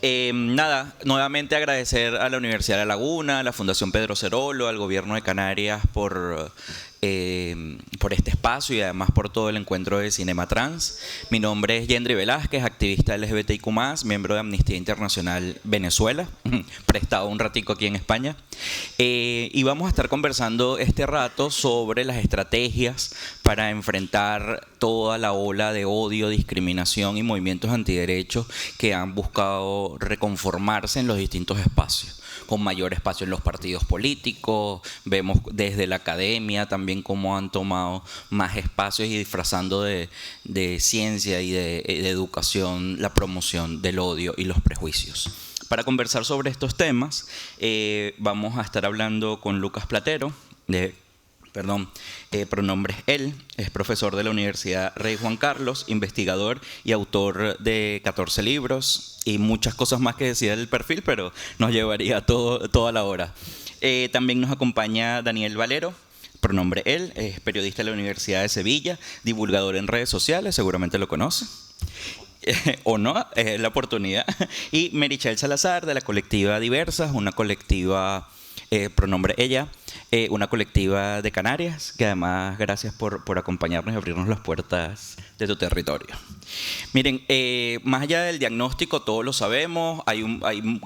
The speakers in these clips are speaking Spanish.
Nada, nuevamente agradecer a la Universidad de La Laguna, a la Fundación Pedro Cerolo, al Gobierno de Canarias por este espacio y además por todo el encuentro de Cinema Trans. Mi nombre es Yendri Velázquez, activista LGBTIQ+, miembro de Amnistía Internacional Venezuela, prestado un ratico aquí en España. Y vamos a estar conversando este rato sobre las estrategias para enfrentar toda la ola de odio, discriminación y movimientos antiderechos que han buscado reconformarse en los distintos espacios, con mayor espacio en los partidos políticos. Vemos desde la academia también cómo han tomado más espacios y disfrazando de ciencia y de educación la promoción del odio y los prejuicios. Para conversar sobre estos temas, vamos a estar hablando con Lucas Platero, pronombres él, es profesor de la Universidad Rey Juan Carlos, investigador y autor de 14 libros y muchas cosas más que decir del perfil, pero nos llevaría toda la hora. También nos acompaña Daniel Valero, pronombre él, es periodista de la Universidad de Sevilla, divulgador en redes sociales, seguramente lo conoce. O no, es la oportunidad. Y Merichel Salazar, de la colectiva Diversas, una colectiva, pronombre ella, una colectiva de Canarias, que además gracias por acompañarnos y abrirnos las puertas de tu territorio. Miren, más allá del diagnóstico, todos lo sabemos, hay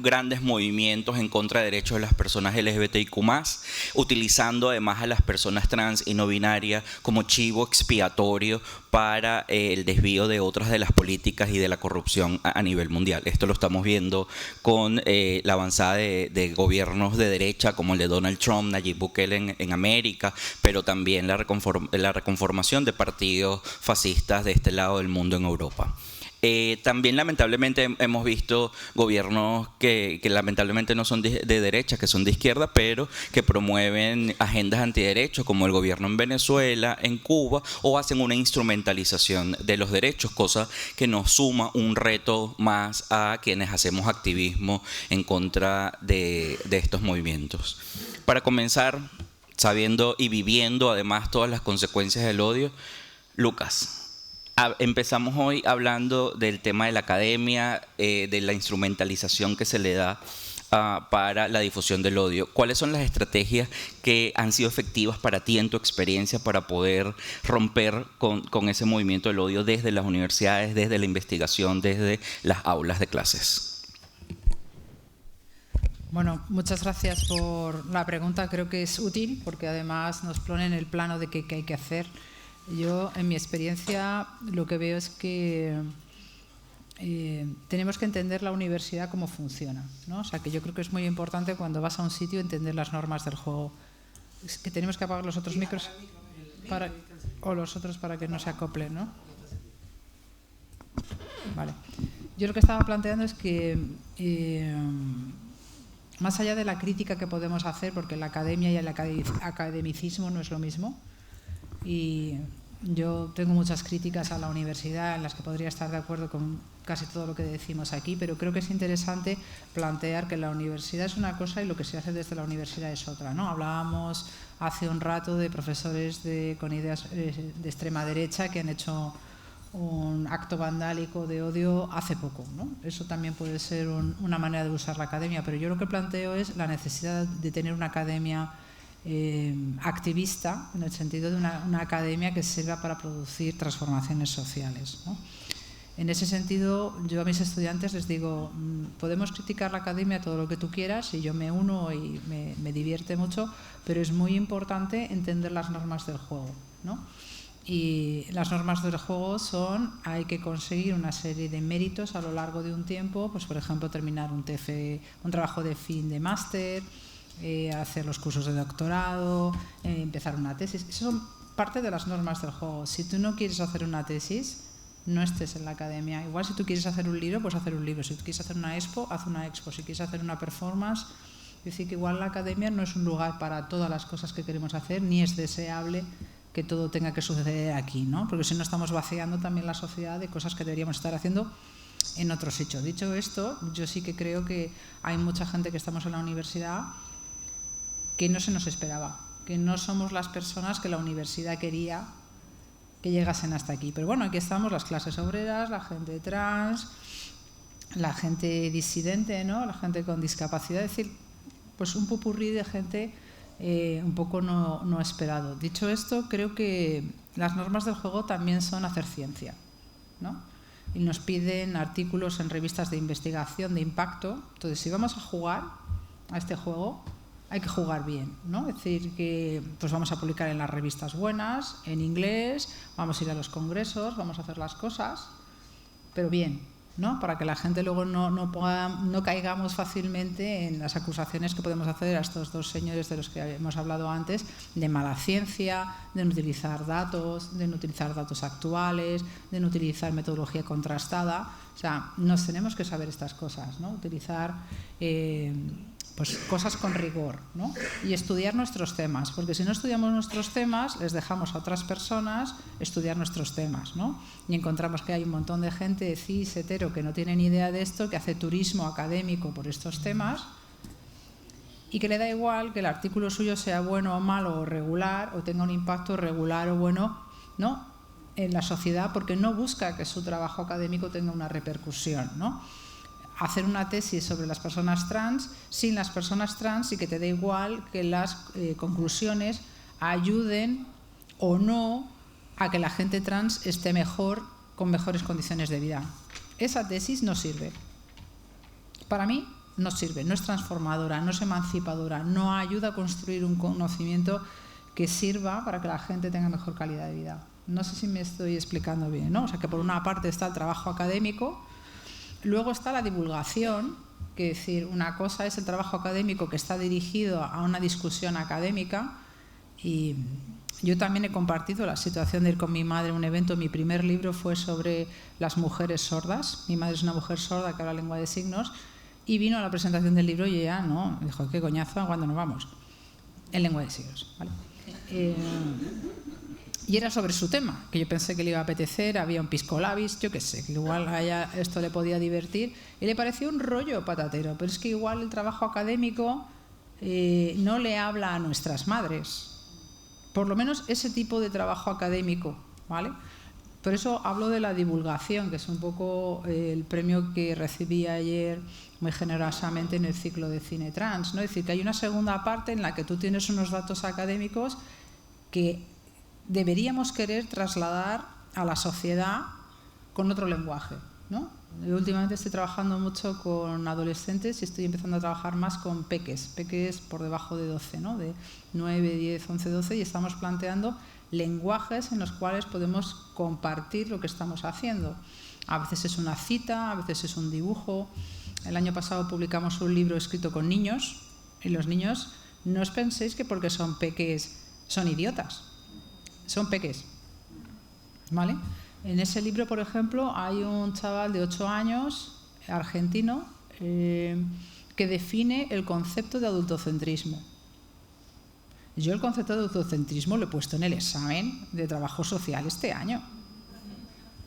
grandes movimientos en contra de derechos de las personas LGBTIQ+, utilizando además a las personas trans y no binarias como chivo expiatorio para el desvío de otras de las políticas y de la corrupción a nivel mundial. Esto lo estamos viendo con la avanzada de gobiernos de derecha como el de Donald Trump, Nayib Bukele en América, pero también la reconformación de partidos fascistas de este lado del mundo en Europa. También lamentablemente hemos visto gobiernos que lamentablemente no son de derecha, que son de izquierda, pero que promueven agendas antiderechos, como el gobierno en Venezuela, en Cuba, o hacen una instrumentalización de los derechos, cosa que nos suma un reto más a quienes hacemos activismo en contra de estos movimientos. Para comenzar, sabiendo y viviendo además todas las consecuencias del odio, Lucas, empezamos hoy hablando del tema de la academia, de la instrumentalización que se le da para la difusión del odio. ¿Cuáles son las estrategias que han sido efectivas para ti en tu experiencia para poder romper con ese movimiento del odio desde las universidades, desde la investigación, desde las aulas de clases? Bueno, muchas gracias por la pregunta. Creo que es útil porque además nos pone en el plano de qué hay que hacer. Yo, en mi experiencia, lo que veo es que tenemos que entender la universidad cómo funciona, ¿no? O sea, que yo creo que es muy importante cuando vas a un sitio entender las normas del juego. Es que tenemos que apagar los otros micros o los otros para que no se acoplen, ¿no? Vale. Yo lo que estaba planteando es que más allá de la crítica que podemos hacer, porque la academia y el academicismo no es lo mismo, y yo tengo muchas críticas a la universidad en las que podría estar de acuerdo con casi todo lo que decimos aquí, pero creo que es interesante plantear que la universidad es una cosa y lo que se hace desde la universidad es otra, ¿no? Hablábamos hace un rato de profesores con ideas de extrema derecha que han hecho un acto vandálico de odio hace poco, ¿no? Eso también puede ser una manera de usar la academia, pero yo lo que planteo es la necesidad de tener una academia activista, en el sentido de una academia que sirva para producir transformaciones sociales, ¿no? En ese sentido, yo a mis estudiantes les digo, podemos criticar la academia todo lo que tú quieras y yo me uno y me divierte mucho, pero es muy importante entender las normas del juego, ¿no? Y las normas del juego son, hay que conseguir una serie de méritos a lo largo de un tiempo, pues por ejemplo terminar un trabajo de fin de máster, hacer los cursos de doctorado, empezar una tesis. Eso son parte de las normas del juego. Si tú no quieres hacer una tesis, no estés en la academia. Igual si tú quieres hacer un libro, pues hacer un libro. Si tú quieres hacer una expo, haz una expo. Si quieres hacer una performance, es decir, que igual la academia no es un lugar para todas las cosas que queremos hacer, ni es deseable que todo tenga que suceder aquí, ¿no? Porque si no estamos vaciando también la sociedad de cosas que deberíamos estar haciendo en otro sitio. Dicho esto, yo sí que creo que hay mucha gente que estamos en la universidad que no se nos esperaba, que no somos las personas que la universidad quería que llegasen hasta aquí. Pero bueno, aquí estamos las clases obreras, la gente trans, la gente disidente, ¿no? La gente con discapacidad, es decir, pues un popurrí de gente un poco no esperado. Dicho esto, creo que las normas del juego también son hacer ciencia, ¿no? Y nos piden artículos en revistas de investigación de impacto. Entonces, si vamos a jugar a este juego, hay que jugar bien, ¿no? Es decir, que pues vamos a publicar en las revistas buenas, en inglés, vamos a ir a los congresos, vamos a hacer las cosas, pero bien, ¿no? Para que la gente luego no caigamos fácilmente en las acusaciones que podemos hacer a estos dos señores de los que hemos hablado antes, de mala ciencia, de no utilizar datos, de no utilizar datos actuales, de no utilizar metodología contrastada. O sea, nos tenemos que saber estas cosas, ¿no? Utilizar pues cosas con rigor, ¿no? Y estudiar nuestros temas, porque si no estudiamos nuestros temas, les dejamos a otras personas estudiar nuestros temas, ¿no? Y encontramos que hay un montón de gente cis, hetero, que no tiene ni idea de esto, que hace turismo académico por estos temas y que le da igual que el artículo suyo sea bueno o malo o regular, o tenga un impacto regular o bueno, ¿no?, en la sociedad, porque no busca que su trabajo académico tenga una repercusión, ¿no? Hacer una tesis sobre las personas trans sin las personas trans y que te dé igual que las conclusiones ayuden o no a que la gente trans esté mejor, con mejores condiciones de vida. Esa tesis no sirve. Para mí no sirve, no es transformadora, no es emancipadora, no ayuda a construir un conocimiento que sirva para que la gente tenga mejor calidad de vida. No sé si me estoy explicando bien, ¿no? O sea, que por una parte está el trabajo académico. Luego está la divulgación, que es decir, una cosa es el trabajo académico que está dirigido a una discusión académica, y yo también he compartido la situación de ir con mi madre a un evento. Mi primer libro fue sobre las mujeres sordas. Mi madre es una mujer sorda que habla lengua de signos y vino a la presentación del libro y ella, ¿no?, dijo, ¿qué coñazo? ¿Cuándo nos vamos? En lengua de signos, ¿vale? Y era sobre su tema, que yo pensé que le iba a apetecer, había un pisco labis, yo qué sé, que igual a ella esto le podía divertir, y le pareció un rollo patatero, pero es que igual el trabajo académico no le habla a nuestras madres, por lo menos ese tipo de trabajo académico, ¿vale? Por eso hablo de la divulgación, que es un poco el premio que recibí ayer muy generosamente en el ciclo de cine trans, ¿no? Es decir, que hay una segunda parte en la que tú tienes unos datos académicos que deberíamos querer trasladar a la sociedad con otro lenguaje, ¿no? Yo últimamente estoy trabajando mucho con adolescentes y estoy empezando a trabajar más con peques por debajo de 12, ¿no?, de 9, 10, 11, 12, y estamos planteando lenguajes en los cuales podemos compartir lo que estamos haciendo. A veces es una cita, a veces es un dibujo. El año pasado publicamos un libro escrito con niños, y los niños, no os penséis que porque son peques son idiotas. Son peques, ¿vale? En ese libro, por ejemplo, hay un chaval de 8 años, argentino, que define el concepto de adultocentrismo. Yo el concepto de adultocentrismo lo he puesto en el examen de trabajo social este año,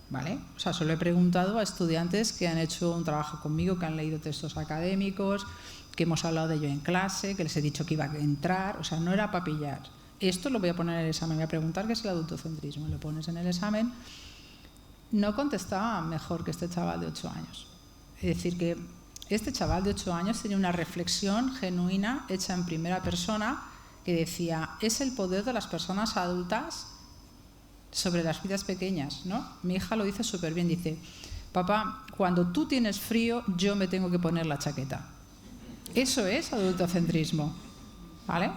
¿vale? O sea, solo he preguntado a estudiantes que han hecho un trabajo conmigo, que han leído textos académicos, que hemos hablado de ello en clase, que les he dicho que iba a entrar, o sea, no era para pillar. Esto lo voy a poner en el examen, voy a preguntar qué es el adultocentrismo, lo pones en el examen. No contestaba mejor que este chaval de 8 años. Es decir, que este chaval de 8 años tenía una reflexión genuina, hecha en primera persona, que decía, es el poder de las personas adultas sobre las vidas pequeñas, ¿no? Mi hija lo dice súper bien, dice, papá, cuando tú tienes frío, yo me tengo que poner la chaqueta. Eso es adultocentrismo, ¿vale?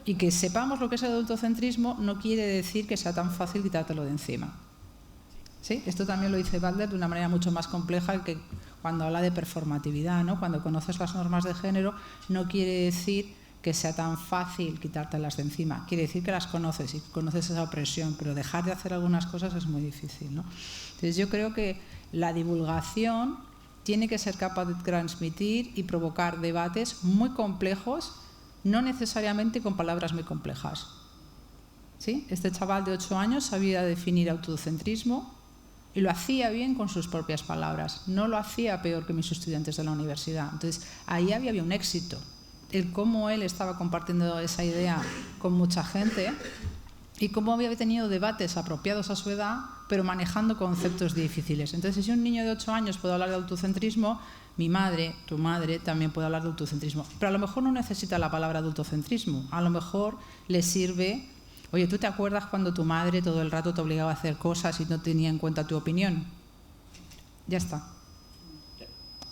Y que sepamos lo que es el adultocentrismo no quiere decir que sea tan fácil quitártelo de encima. ¿Sí? Esto también lo dice Butler de una manera mucho más compleja que cuando habla de performatividad, ¿no? Cuando conoces las normas de género no quiere decir que sea tan fácil quitártelas de encima. Quiere decir que las conoces y conoces esa opresión, pero dejar de hacer algunas cosas es muy difícil, ¿no? Entonces yo creo que la divulgación tiene que ser capaz de transmitir y provocar debates muy complejos, no necesariamente con palabras muy complejas. ¿Sí? Este chaval de 8 años sabía definir autocentrismo y lo hacía bien con sus propias palabras. No lo hacía peor que mis estudiantes de la universidad. Entonces, ahí había un éxito. El cómo él estaba compartiendo esa idea con mucha gente y cómo había tenido debates apropiados a su edad, pero manejando conceptos difíciles. Entonces, si un niño de 8 años puede hablar de autocentrismo, mi madre, tu madre, también puede hablar de autocentrismo. Pero a lo mejor no necesita la palabra autocentrismo. A lo mejor le sirve, oye, ¿tú te acuerdas cuando tu madre todo el rato te obligaba a hacer cosas y no tenía en cuenta tu opinión? Ya está.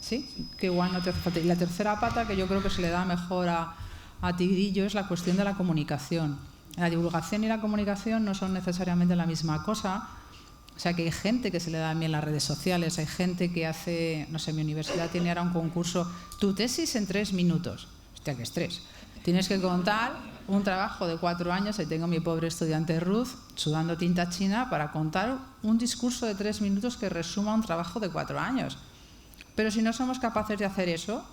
¿Sí? Que igual no te hace falta. Y la tercera pata, que yo creo que se le da mejor a Tigrillo, es la cuestión de la comunicación. La divulgación y la comunicación no son necesariamente la misma cosa. O sea, que hay gente que se le da bien las redes sociales, hay gente que hace, no sé, mi universidad tiene ahora un concurso, tu tesis en 3 minutos. Hostia, qué estrés. Tienes que contar un trabajo de 4 años, ahí tengo a mi pobre estudiante Ruth, sudando tinta china, para contar un discurso de 3 minutos que resuma un trabajo de 4 años. Pero si no somos capaces de hacer eso,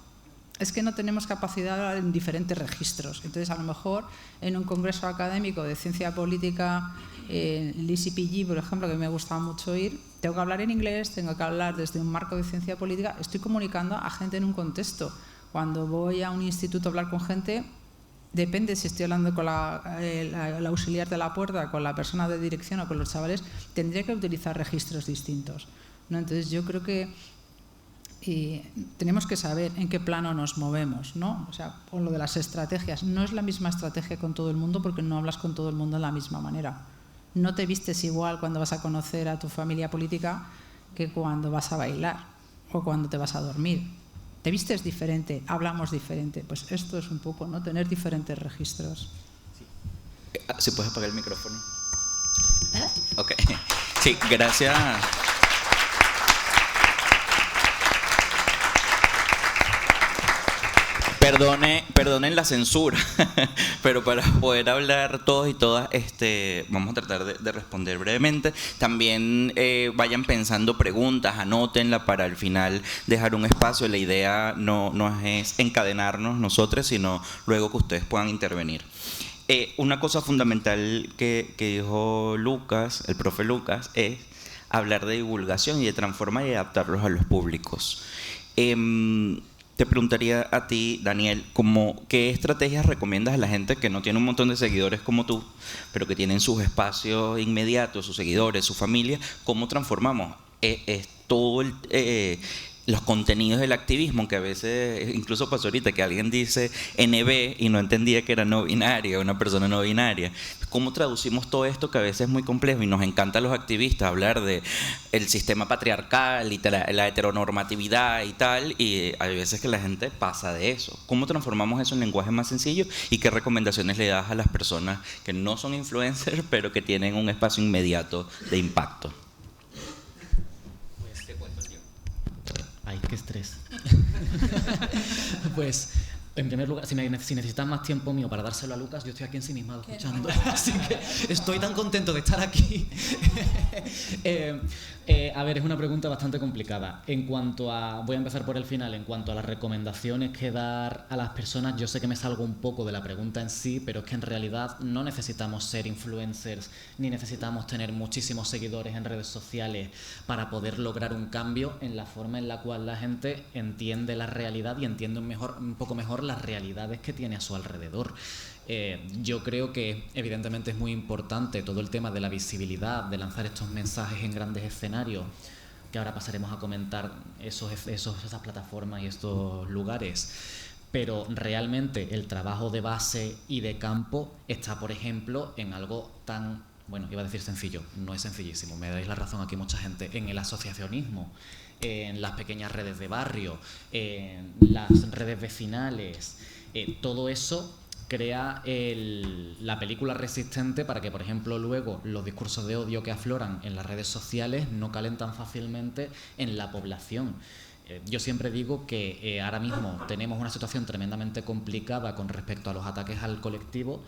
es que no tenemos capacidad en diferentes registros. Entonces, a lo mejor, en un congreso académico de ciencia política, l'ICPG, por ejemplo, que me gusta mucho ir, tengo que hablar en inglés, tengo que hablar desde un marco de ciencia política, estoy comunicando a gente en un contexto. Cuando voy a un instituto a hablar con gente, depende si estoy hablando con la auxiliar de la puerta, con la persona de dirección o con los chavales, tendría que utilizar registros distintos, ¿no? Entonces, yo creo que tenemos que saber en qué plano nos movemos, ¿no? O sea, con lo de las estrategias, no es la misma estrategia con todo el mundo porque no hablas con todo el mundo de la misma manera. No te vistes igual cuando vas a conocer a tu familia política que cuando vas a bailar o cuando te vas a dormir. Te vistes diferente, hablamos diferente. Pues esto es un poco, ¿no? Tener diferentes registros. ¿Sí puedes apagar el micrófono? Ok. Sí, gracias. Perdonen la censura, pero para poder hablar todos y todas, vamos a tratar de responder brevemente. También vayan pensando preguntas, anótenla para al final dejar un espacio. La idea no es encadenarnos nosotros, sino luego que ustedes puedan intervenir. Una cosa fundamental que dijo Lucas, el profe Lucas, es hablar de divulgación y de transformar y adaptarlos a los públicos. Te preguntaría a ti, Daniel, ¿qué estrategias recomiendas a la gente que no tiene un montón de seguidores como tú, pero que tienen sus espacios inmediatos, sus seguidores, su familia? ¿Cómo transformamos todo los contenidos del activismo, que a veces, incluso pasó ahorita que alguien dice NB y no entendía que era no binaria, una persona no binaria? ¿Cómo traducimos todo esto que a veces es muy complejo y nos encanta a los activistas hablar de el sistema patriarcal y la heteronormatividad y tal, y hay veces que la gente pasa de eso? ¿Cómo transformamos eso en lenguaje más sencillo y qué recomendaciones le das a las personas que no son influencers pero que tienen un espacio inmediato de impacto? Ay, qué estrés. Pues, en primer lugar, si necesitan más tiempo mío para dárselo a Lucas, yo estoy aquí ensimismado escuchando. Así que estoy tan contento de estar aquí. A ver, es una pregunta bastante complicada. Voy a empezar por el final. En cuanto a las recomendaciones que dar a las personas, yo sé que me salgo un poco de la pregunta en sí, pero es que en realidad no necesitamos ser influencers ni necesitamos tener muchísimos seguidores en redes sociales para poder lograr un cambio en la forma en la cual la gente entiende la realidad y entiende un poco mejor las realidades que tiene a su alrededor. Yo creo que evidentemente es muy importante todo el tema de la visibilidad, de lanzar estos mensajes en grandes escenarios, que ahora pasaremos a comentar esas plataformas y estos lugares. Pero realmente el trabajo de base y de campo está, por ejemplo, en algo tan, bueno, iba a decir sencillo, no es sencillísimo, me dais la razón aquí mucha gente, en el asociacionismo, en las pequeñas redes de barrio, en las redes vecinales, todo eso crea la película resistente para que, por ejemplo, luego los discursos de odio que afloran en las redes sociales no calen tan fácilmente en la población. Yo siempre digo que ahora mismo tenemos una situación tremendamente complicada con respecto a los ataques al colectivo,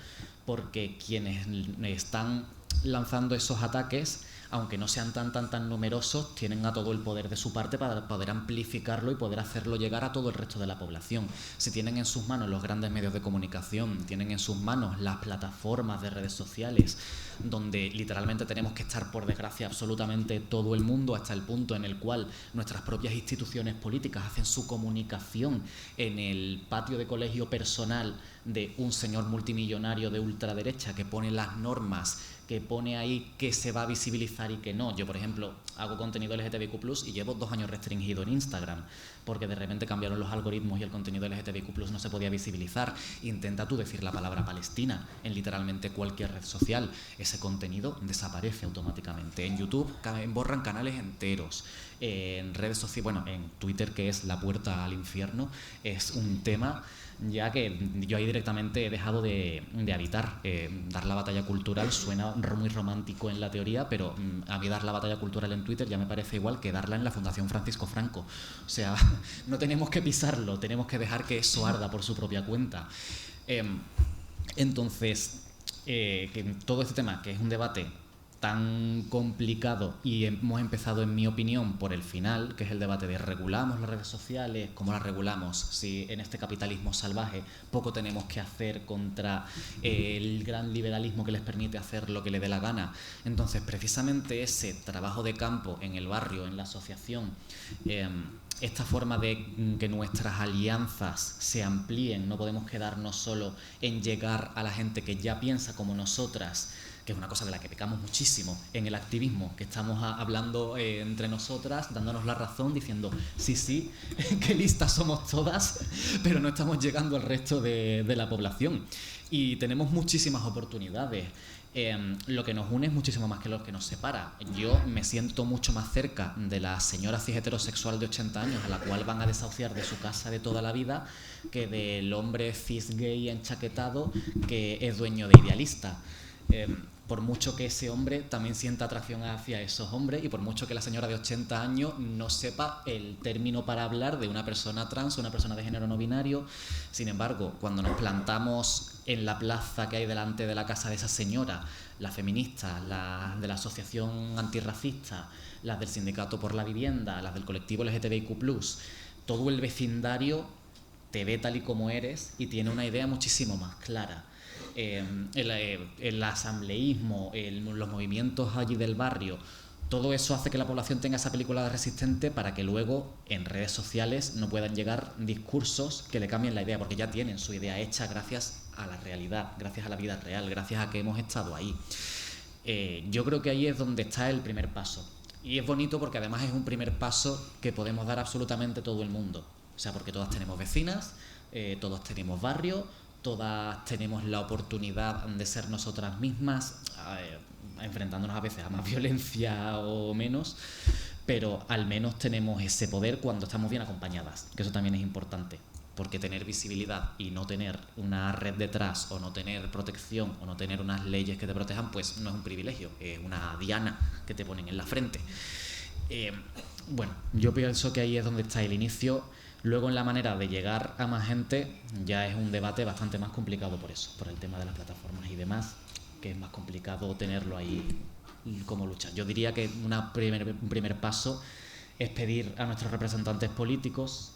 porque quienes están lanzando esos ataques, aunque no sean tan numerosos, tienen a todo el poder de su parte para poder amplificarlo y poder hacerlo llegar a todo el resto de la población. Si tienen en sus manos los grandes medios de comunicación, tienen en sus manos las plataformas de redes sociales donde literalmente tenemos que estar, por desgracia, absolutamente todo el mundo, hasta el punto en el cual nuestras propias instituciones políticas hacen su comunicación en el patio de colegio personal de un señor multimillonario de ultraderecha que pone las normas, que pone ahí qué se va a visibilizar y qué no. Yo, por ejemplo, hago contenido LGTBIQ+, y llevo 2 años restringido en Instagram, porque de repente cambiaron los algoritmos y el contenido LGTBIQ+ no se podía visibilizar. Intenta tú decir la palabra Palestina en literalmente cualquier red social, ese contenido desaparece automáticamente. En YouTube borran canales enteros. En redes sociales, bueno, en Twitter, que es la puerta al infierno, es un tema ya que yo ahí directamente he dejado de habitar. Dar la batalla cultural suena muy romántico en la teoría, pero a mí dar la batalla cultural en Twitter ya me parece igual que darla en la Fundación Francisco Franco. O sea, no tenemos que pisarlo, tenemos que dejar que eso arda por su propia cuenta. Entonces, que todo este tema, que es un debate tan complicado, y hemos empezado, en mi opinión, por el final, que es el debate de regulamos las redes sociales, cómo las regulamos, si en este capitalismo salvaje poco tenemos que hacer contra el gran liberalismo que les permite hacer lo que les dé la gana. Entonces, precisamente ese trabajo de campo en el barrio, en la asociación, esta forma de que nuestras alianzas se amplíen, no podemos quedarnos solo en llegar a la gente que ya piensa como nosotras, que es una cosa de la que pecamos muchísimo en el activismo, que estamos hablando entre nosotras, dándonos la razón, diciendo sí, qué listas somos todas, pero no estamos llegando al resto de la población. Y tenemos muchísimas oportunidades. Lo que nos une es muchísimo más que lo que nos separa. Yo me siento mucho más cerca de la señora cis heterosexual de 80 años a la cual van a desahuciar de su casa de toda la vida, que del hombre cis gay enchaquetado que es dueño de Idealista. Por mucho que ese hombre también sienta atracción hacia esos hombres, y por mucho que la señora de 80 años no sepa el término para hablar de una persona trans o una persona de género no binario. Sin embargo, cuando nos plantamos en la plaza que hay delante de la casa de esa señora, las feministas, las de la asociación antirracista, las del sindicato por la vivienda, las del colectivo LGTBIQ+, todo el vecindario te ve tal y como eres y tiene una idea muchísimo más clara. El asambleísmo, los movimientos allí del barrio, todo eso hace que la población tenga esa película de resistente para que luego en redes sociales no puedan llegar discursos que le cambien la idea, porque ya tienen su idea hecha gracias a la realidad, gracias a la vida real, gracias a que hemos estado ahí. Yo creo que ahí es donde está el primer paso. Y es bonito porque además es un primer paso que podemos dar absolutamente todo el mundo. O sea, porque todas tenemos vecinas, todos tenemos barrio, todas tenemos la oportunidad de ser nosotras mismas, enfrentándonos a veces a más violencia o menos, pero al menos tenemos ese poder cuando estamos bien acompañadas, que eso también es importante, porque tener visibilidad y no tener una red detrás, o no tener protección, o no tener unas leyes que te protejan, pues no es un privilegio, es una diana que te ponen en la frente. Bueno, yo pienso que ahí es donde está el inicio. Luego, en la manera de llegar a más gente, ya es un debate bastante más complicado por eso, por el tema de las plataformas y demás, que es más complicado tenerlo ahí como lucha. Yo diría que un primer paso es pedir a nuestros representantes políticos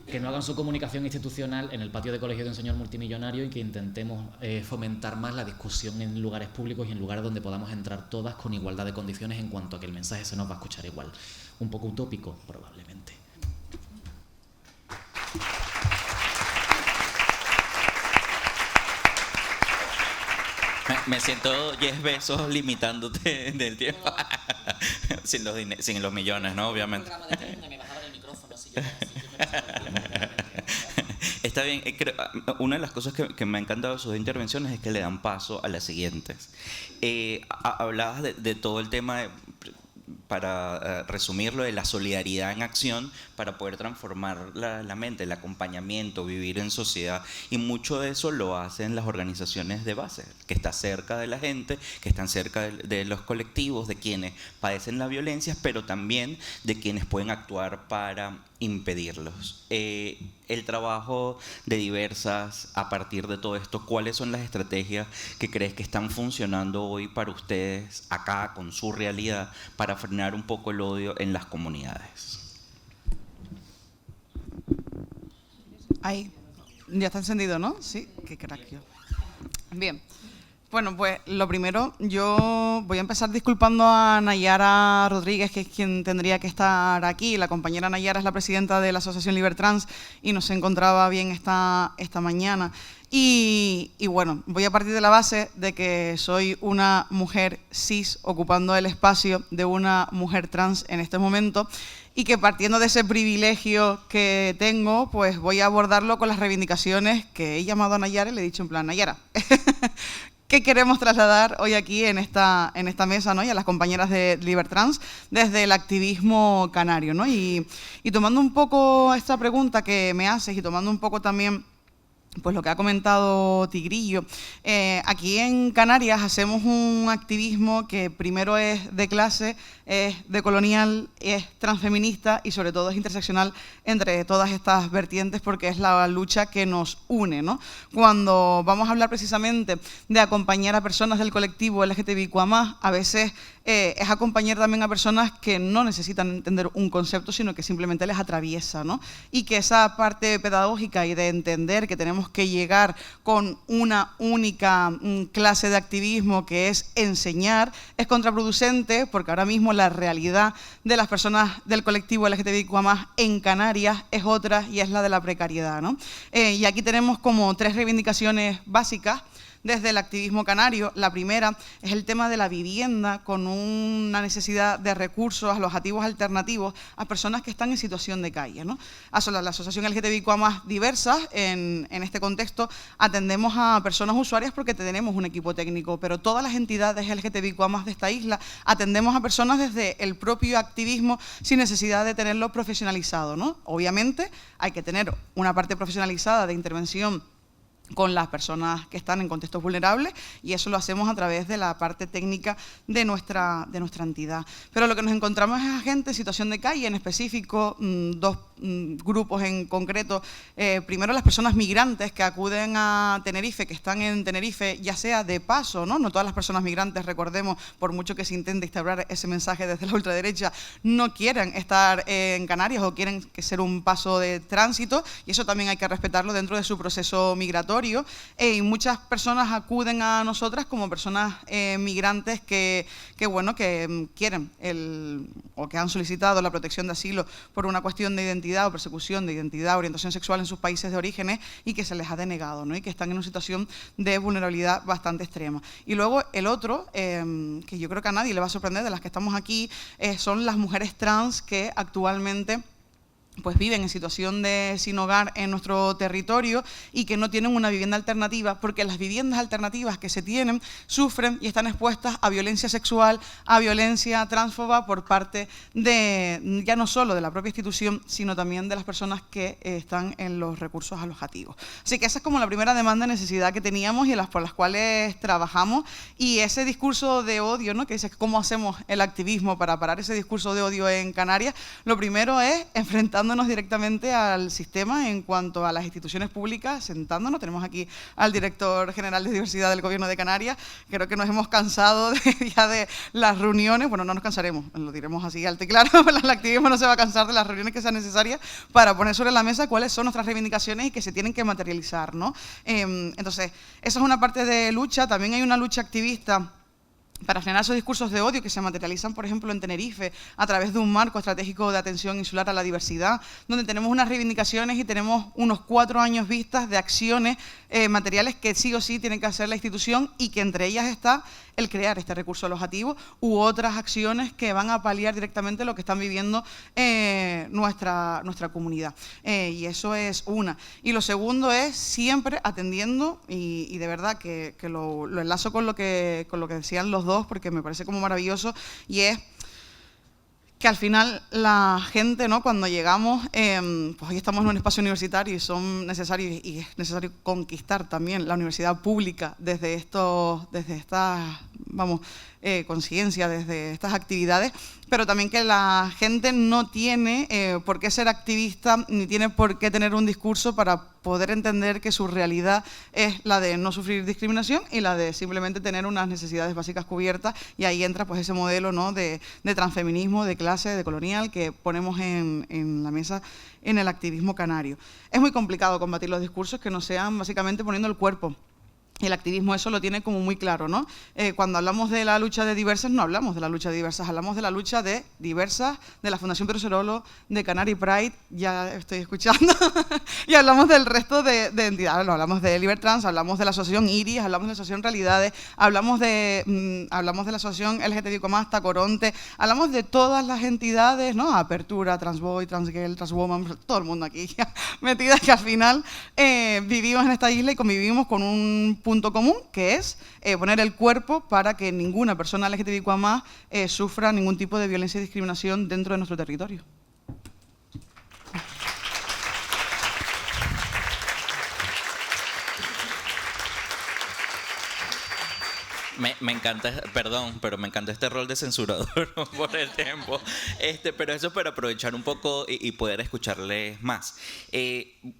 que no hagan su comunicación institucional en el patio de colegio de un señor multimillonario, y que intentemos fomentar más la discusión en lugares públicos y en lugares donde podamos entrar todas con igualdad de condiciones, en cuanto a que el mensaje se nos va a escuchar igual. Un poco utópico, probablemente. Me siento 10 besos limitándote del tiempo. sin los millones, ¿no? Obviamente. Está bien. Una de las cosas que me ha encantado de sus intervenciones es que le dan paso a las siguientes. Hablabas de todo el tema para resumirlo, de la solidaridad en acción para poder transformar la mente, el acompañamiento, vivir en sociedad, y mucho de eso lo hacen las organizaciones de base, que están cerca de la gente, que están cerca de los colectivos, de quienes padecen la violencia, pero también de quienes pueden actuar para impedirlos. El trabajo de Diversas, a partir de todo esto, ¿cuáles son las estrategias que crees que están funcionando hoy para ustedes acá, con su realidad, para frenar un poco el odio en las comunidades? Ahí, ya está encendido, ¿no? Sí, qué crack yo. Bien, Bueno, pues lo primero, yo voy a empezar disculpando a Nayara Rodríguez, que es quien tendría que estar aquí. La compañera Nayara es la presidenta de la Asociación Libertrans y no se encontraba bien esta mañana. Y bueno, voy a partir de la base de que soy una mujer cis ocupando el espacio de una mujer trans en este momento y que partiendo de ese privilegio que tengo, pues voy a abordarlo con las reivindicaciones que he llamado a Nayara y le he dicho en plan, Nayara, ¿qué queremos trasladar hoy aquí en esta mesa, ¿no? Y a las compañeras de Libertrans desde el activismo canario, ¿no? Y tomando un poco esta pregunta que me haces y tomando un poco también pues lo que ha comentado Tigrillo, aquí en Canarias hacemos un activismo que primero es de clase, es decolonial, es transfeminista y sobre todo es interseccional entre todas estas vertientes porque es la lucha que nos une, ¿no? Cuando vamos a hablar precisamente de acompañar a personas del colectivo LGTBIQA+, a veces es acompañar también a personas que no necesitan entender un concepto, sino que simplemente les atraviesa, ¿no? Y que esa parte pedagógica y de entender que tenemos que llegar con una única clase de activismo que es enseñar, es contraproducente porque ahora mismo la realidad de las personas del colectivo LGTBIQA+ en Canarias es otra y es la de la precariedad, ¿no? Y aquí tenemos como 3 reivindicaciones básicas desde el activismo canario. La primera es el tema de la vivienda con una necesidad de recursos alojativos alternativos a personas que están en situación de calle, ¿no? La Asociación LGTBIQA+ diversas, en este contexto, atendemos a personas usuarias porque tenemos un equipo técnico, pero todas las entidades LGTBIQA+ de esta isla atendemos a personas desde el propio activismo sin necesidad de tenerlo profesionalizado, ¿no? Obviamente hay que tener una parte profesionalizada de intervención con las personas que están en contextos vulnerables y eso lo hacemos a través de la parte técnica de nuestra entidad. Pero lo que nos encontramos es a gente en situación de calle, en específico 2 grupos en concreto. Primero las personas migrantes que acuden a Tenerife, que están en Tenerife ya sea de paso, ¿no? No todas las personas migrantes, recordemos, por mucho que se intente instaurar ese mensaje desde la ultraderecha, no quieren estar en Canarias o quieren que ser un paso de tránsito y eso también hay que respetarlo dentro de su proceso migratorio. Y muchas personas acuden a nosotras como personas migrantes que quieren o que han solicitado la protección de asilo por una cuestión de identidad o persecución de identidad, orientación sexual en sus países de orígenes y que se les ha denegado, ¿no? Y que están en una situación de vulnerabilidad bastante extrema. Y luego el otro, que yo creo que a nadie le va a sorprender de las que estamos aquí, son las mujeres trans que actualmente pues viven en situación de sin hogar en nuestro territorio y que no tienen una vivienda alternativa, porque las viviendas alternativas que se tienen sufren y están expuestas a violencia sexual, a violencia transfoba por parte de, ya no solo de la propia institución, sino también de las personas que están en los recursos alojativos. Así que esa es como la primera demanda, necesidad que teníamos y por las cuales trabajamos, y ese discurso de odio, ¿no? Que dice cómo hacemos el activismo para parar ese discurso de odio en Canarias. Lo primero es enfrentándonos directamente al sistema en cuanto a las instituciones públicas, sentándonos. Tenemos aquí al director general de diversidad del Gobierno de Canarias. Creo que nos hemos cansado ya de las reuniones. Bueno, no nos cansaremos, lo diremos así alto y claro. El activismo no se va a cansar de las reuniones que sean necesarias para poner sobre la mesa cuáles son nuestras reivindicaciones y que se tienen que materializar, ¿no? Entonces, esa es una parte de lucha. También hay una lucha activista para frenar esos discursos de odio que se materializan, por ejemplo, en Tenerife, a través de un marco estratégico de atención insular a la diversidad, donde tenemos unas reivindicaciones y tenemos unos 4 años vistas de acciones materiales que sí o sí tiene que hacer la institución y que entre ellas está el crear este recurso alojativo u otras acciones que van a paliar directamente lo que están viviendo nuestra comunidad. Y eso es una. Y lo segundo es siempre atendiendo, y de verdad que lo enlazo con lo que decían los dos, porque me parece como maravilloso, y es que al final la gente, ¿no? Cuando llegamos, pues hoy estamos en un espacio universitario y son necesarios y es necesario conquistar también la universidad pública desde estas, conciencia, desde estas actividades, pero también que la gente no tiene por qué ser activista ni tiene por qué tener un discurso para poder entender que su realidad es la de no sufrir discriminación y la de simplemente tener unas necesidades básicas cubiertas, y ahí entra pues ese modelo, ¿no? de transfeminismo, de clase, de colonial que ponemos en la mesa en el activismo canario. Es muy complicado combatir los discursos que no sean básicamente poniendo el cuerpo el activismo eso lo tiene como muy claro, ¿no? Cuando hablamos de la lucha de diversas, no hablamos de la lucha de diversas, hablamos de la lucha de diversas, de la Fundación Pedro Serolo, de Canary Pride, ya estoy escuchando, y hablamos del resto de entidades, hablamos de Libertrans, hablamos de la asociación IRIS, hablamos de la asociación Realidades, hablamos de la asociación LGTBIQ+, Tacoronte, hablamos de todas las entidades, ¿no? Apertura, Transboy, Transgirl, Transwoman, todo el mundo aquí metidas, que al final vivimos en esta isla y convivimos con un punto común, que es poner el cuerpo para que ninguna persona LGTBIQ+ sufra ningún tipo de violencia y discriminación dentro de nuestro territorio. Me encanta, perdón, pero me encanta este rol de censurador por el tiempo. Pero eso para aprovechar un poco y poder escucharles más.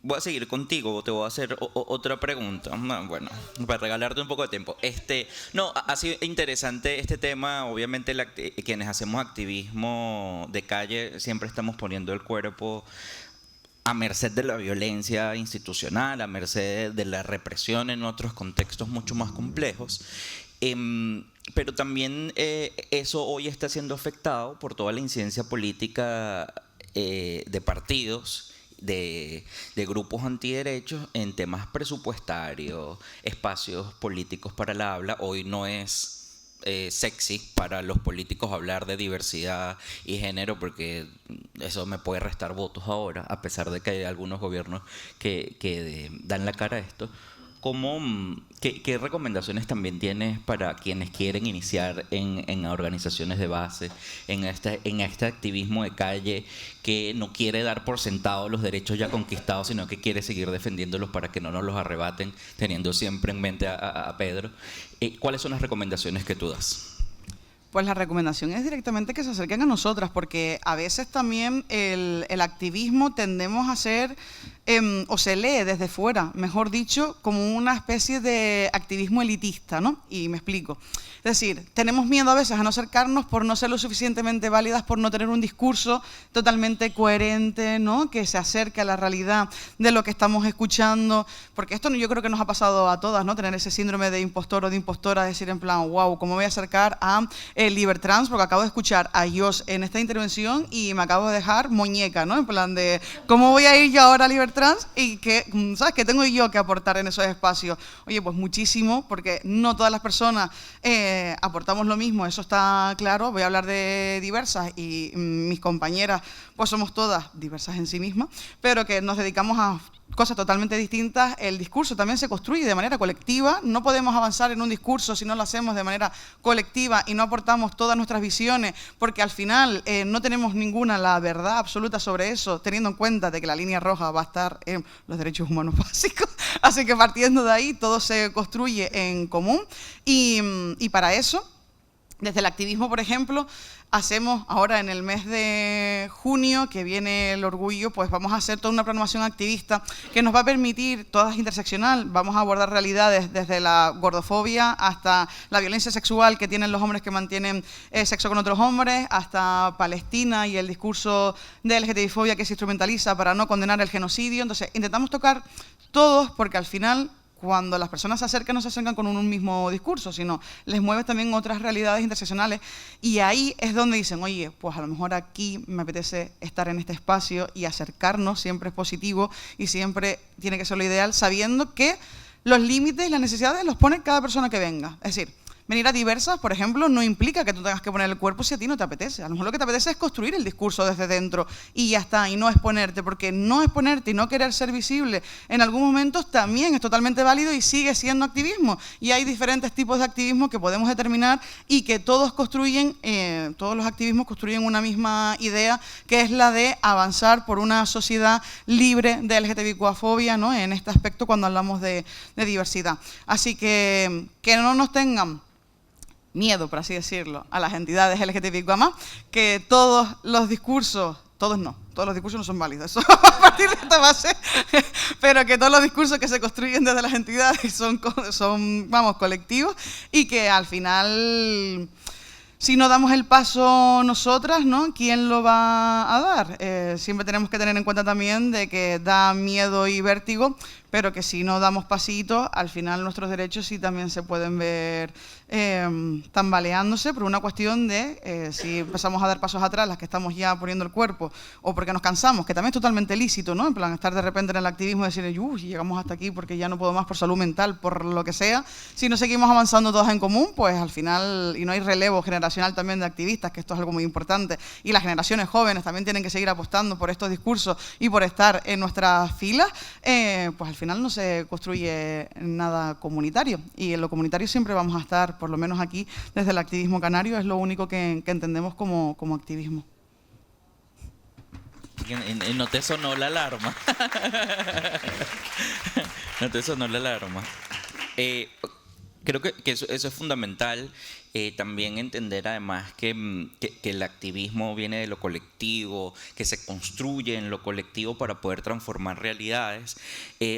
Voy a seguir contigo, te voy a hacer otra pregunta. Bueno, para regalarte un poco de tiempo. Ha sido interesante este tema. Obviamente quienes hacemos activismo de calle siempre estamos poniendo el cuerpo a merced de la violencia institucional, a merced de la represión en otros contextos mucho más complejos. Pero también eso hoy está siendo afectado por toda la incidencia política de partidos, de grupos antiderechos en temas presupuestarios, espacios políticos para el habla. Hoy no es sexy para los políticos hablar de diversidad y género, porque eso me puede restar votos ahora, a pesar de que hay algunos gobiernos que dan la cara a esto. ¿Qué recomendaciones también tienes para quienes quieren iniciar en organizaciones de base, en este activismo de calle, que no quiere dar por sentado los derechos ya conquistados, sino que quiere seguir defendiéndolos para que no nos los arrebaten, teniendo siempre en mente a Pedro? ¿Cuáles son las recomendaciones que tú das? Pues la recomendación es directamente que se acerquen a nosotras, porque a veces también el activismo tendemos a ser, o se lee desde fuera, mejor dicho, como una especie de activismo elitista, ¿no? Y me explico. Es decir, tenemos miedo a veces a no acercarnos por no ser lo suficientemente válidas, por no tener un discurso totalmente coherente, ¿no? Que se acerque a la realidad de lo que estamos escuchando, porque esto yo creo que nos ha pasado a todas, ¿no? Tener ese síndrome de impostor o de impostora, decir en plan, wow, ¿cómo voy a acercar a Libertrans? Porque acabo de escuchar a Jos en esta intervención y me acabo de dejar muñeca, ¿no? En plan de, ¿cómo voy a ir yo ahora a Libertrans? Y que, ¿sabes? ¿Qué tengo yo que aportar en esos espacios? Oye, pues muchísimo, porque no todas las personas aportamos lo mismo, eso está claro. Voy a hablar de diversas y mis compañeras pues somos todas diversas en sí mismas, pero que nos dedicamos a cosas totalmente distintas. El discurso también se construye de manera colectiva, no podemos avanzar en un discurso si no lo hacemos de manera colectiva y no aportamos todas nuestras visiones, porque al final no tenemos ninguna la verdad absoluta sobre eso, teniendo en cuenta de que la línea roja va a estar en los derechos humanos básicos, así que partiendo de ahí todo se construye en común y para eso, desde el activismo, por ejemplo, hacemos ahora en el mes de junio, que viene el orgullo, pues vamos a hacer toda una programación activista que nos va a permitir, todas interseccional, vamos a abordar realidades desde la gordofobia hasta la violencia sexual que tienen los hombres que mantienen sexo con otros hombres, hasta Palestina y el discurso de LGTBI-fobia que se instrumentaliza para no condenar el genocidio. Entonces, intentamos tocar todos porque al final, cuando las personas se acercan, no se acercan con un mismo discurso, sino les mueve también otras realidades interseccionales, y ahí es donde dicen, oye, pues a lo mejor aquí me apetece estar en este espacio, y acercarnos siempre es positivo y siempre tiene que ser lo ideal, sabiendo que los límites y las necesidades los pone cada persona que venga. Es decir, venir a diversas, por ejemplo, no implica que tú tengas que poner el cuerpo si a ti no te apetece. A lo mejor lo que te apetece es construir el discurso desde dentro y ya está, y no exponerte, porque no exponerte y no querer ser visible en algunos momentos también es totalmente válido y sigue siendo activismo. Y hay diferentes tipos de activismo que podemos determinar y que todos construyen, todos los activismos construyen una misma idea, que es la de avanzar por una sociedad libre de LGTBIQ-fobia, ¿no? En este aspecto cuando hablamos de diversidad. Así que no nos tengan miedo, por así decirlo, a las entidades LGTBIQ+, que todos los discursos no son válidos, eso a partir de esta base, pero que todos los discursos que se construyen desde las entidades son colectivos, y que al final, si no damos el paso nosotras, ¿no? ¿Quién lo va a dar? Siempre tenemos que tener en cuenta también de que da miedo y vértigo, pero que si no damos pasitos, al final nuestros derechos sí también se pueden ver tambaleándose por una cuestión de si empezamos a dar pasos atrás, las que estamos ya poniendo el cuerpo, o porque nos cansamos, que también es totalmente lícito, ¿no? En plan, estar de repente en el activismo y decir, llegamos hasta aquí porque ya no puedo más por salud mental, por lo que sea. Si no seguimos avanzando todas en común, pues al final, y no hay relevo generacional también de activistas, que esto es algo muy importante, y las generaciones jóvenes también tienen que seguir apostando por estos discursos y por estar en nuestras filas, pues al final no se construye nada comunitario. Y en lo comunitario siempre vamos a estar, por lo menos aquí, desde el activismo canario, es lo único que entendemos como activismo. No te sonó la alarma. No te sonó la alarma. Creo que eso es fundamental. También entender además que el activismo viene de lo colectivo, que se construye en lo colectivo para poder transformar realidades,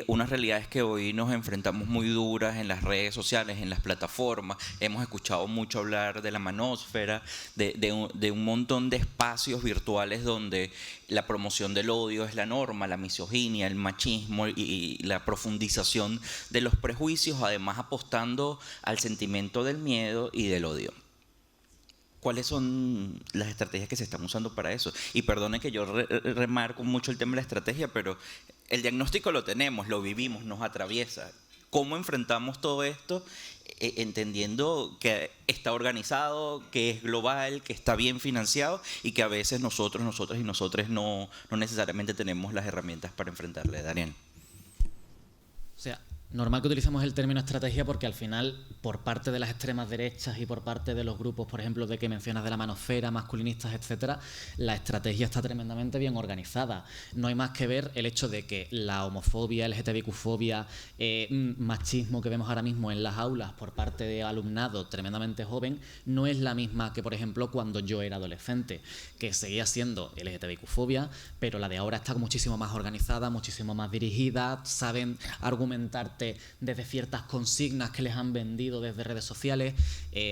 unas realidades que hoy nos enfrentamos muy duras en las redes sociales, en las plataformas. Hemos escuchado mucho hablar de la manósfera, de un montón de espacios virtuales donde la promoción del odio es la norma, la misoginia, el machismo y la profundización de los prejuicios, además apostando al sentimiento del miedo y del odio. ¿Cuáles son las estrategias que se están usando para eso? Y perdonen que yo remarco mucho el tema de la estrategia, pero el diagnóstico lo tenemos, lo vivimos, nos atraviesa. ¿Cómo enfrentamos todo esto entendiendo que está organizado, que es global, que está bien financiado y que a veces nosotros y nosotras no necesariamente tenemos las herramientas para enfrentarle? Daniel. O sea, normal que utilicemos el término estrategia porque al final, por parte de las extremas derechas y por parte de los grupos, por ejemplo, de que mencionas de la manosfera, masculinistas, etcétera, la estrategia está tremendamente bien organizada. No hay más que ver el hecho de que la homofobia, LGTBQ-fobia, machismo que vemos ahora mismo en las aulas por parte de alumnado tremendamente joven, no es la misma que, por ejemplo, cuando yo era adolescente, que seguía siendo LGTBQ-fobia, pero la de ahora está muchísimo más organizada, muchísimo más dirigida, saben argumentarte desde ciertas consignas que les han vendido desde redes sociales.